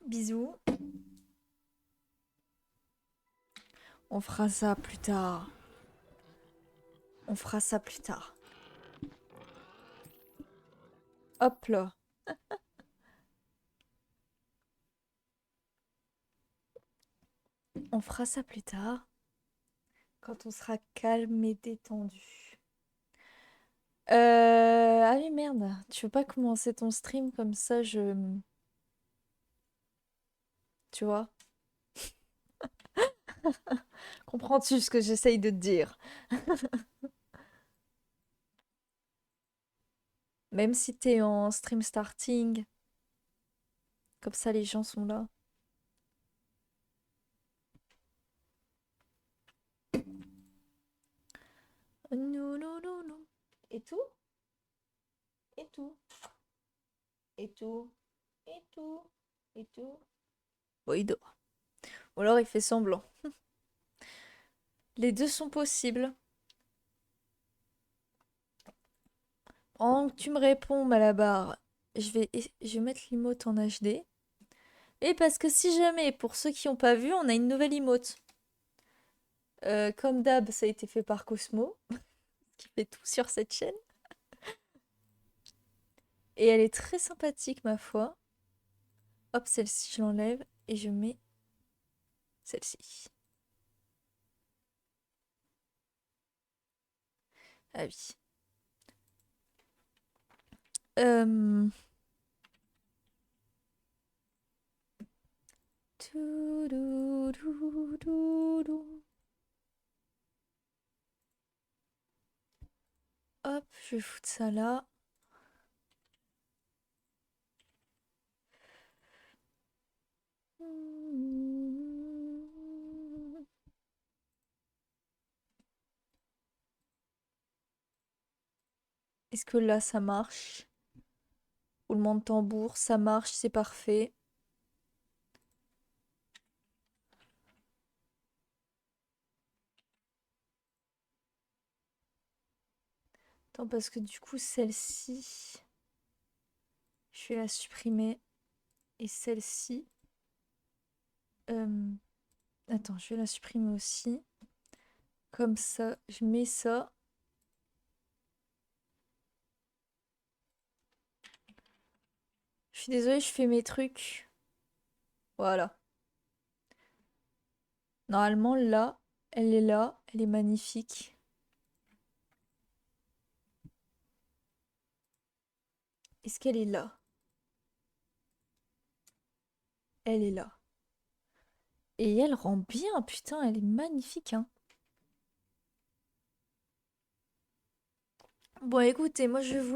Bisous. On fera ça plus tard. On fera ça plus tard. Hop là. On fera ça plus tard. Quand on sera calme et détendu. Allez merde. Tu veux pas commencer ton stream comme ça Tu vois? Comprends-tu ce que j'essaye de te dire? Même si t'es en stream starting. Comme ça les gens sont là. Non, non, non, non. Et tout? Et tout? Et tout? Et tout? Et tout? Bon, il dort. Ou alors il fait semblant. Les deux sont possibles. Pendant que tu me réponds, Malabar, je vais mettre l'emote en HD. Et parce que si jamais, pour ceux qui n'ont pas vu, on a une nouvelle emote. Comme d'hab, ça a été fait par Cosmo, qui fait tout sur cette chaîne. Et elle est très sympathique, ma foi. Hop, celle-ci, je l'enlève et je mets celle-ci. Ah oui. Hop, je vais foutre ça là. Est-ce que là ça marche? Roulement de tambour, ça marche, c'est parfait. Attends, parce que du coup, celle-ci, je vais la supprimer. Et celle-ci, attends, je vais la supprimer aussi. Comme ça, je mets ça. Je suis désolée, je fais mes trucs. Voilà. Normalement, là, elle est magnifique. Est-ce qu'elle est là? elle est là. Et elle rend bien, putain, elle est magnifique, hein. Bon, écoutez, moi je vais vous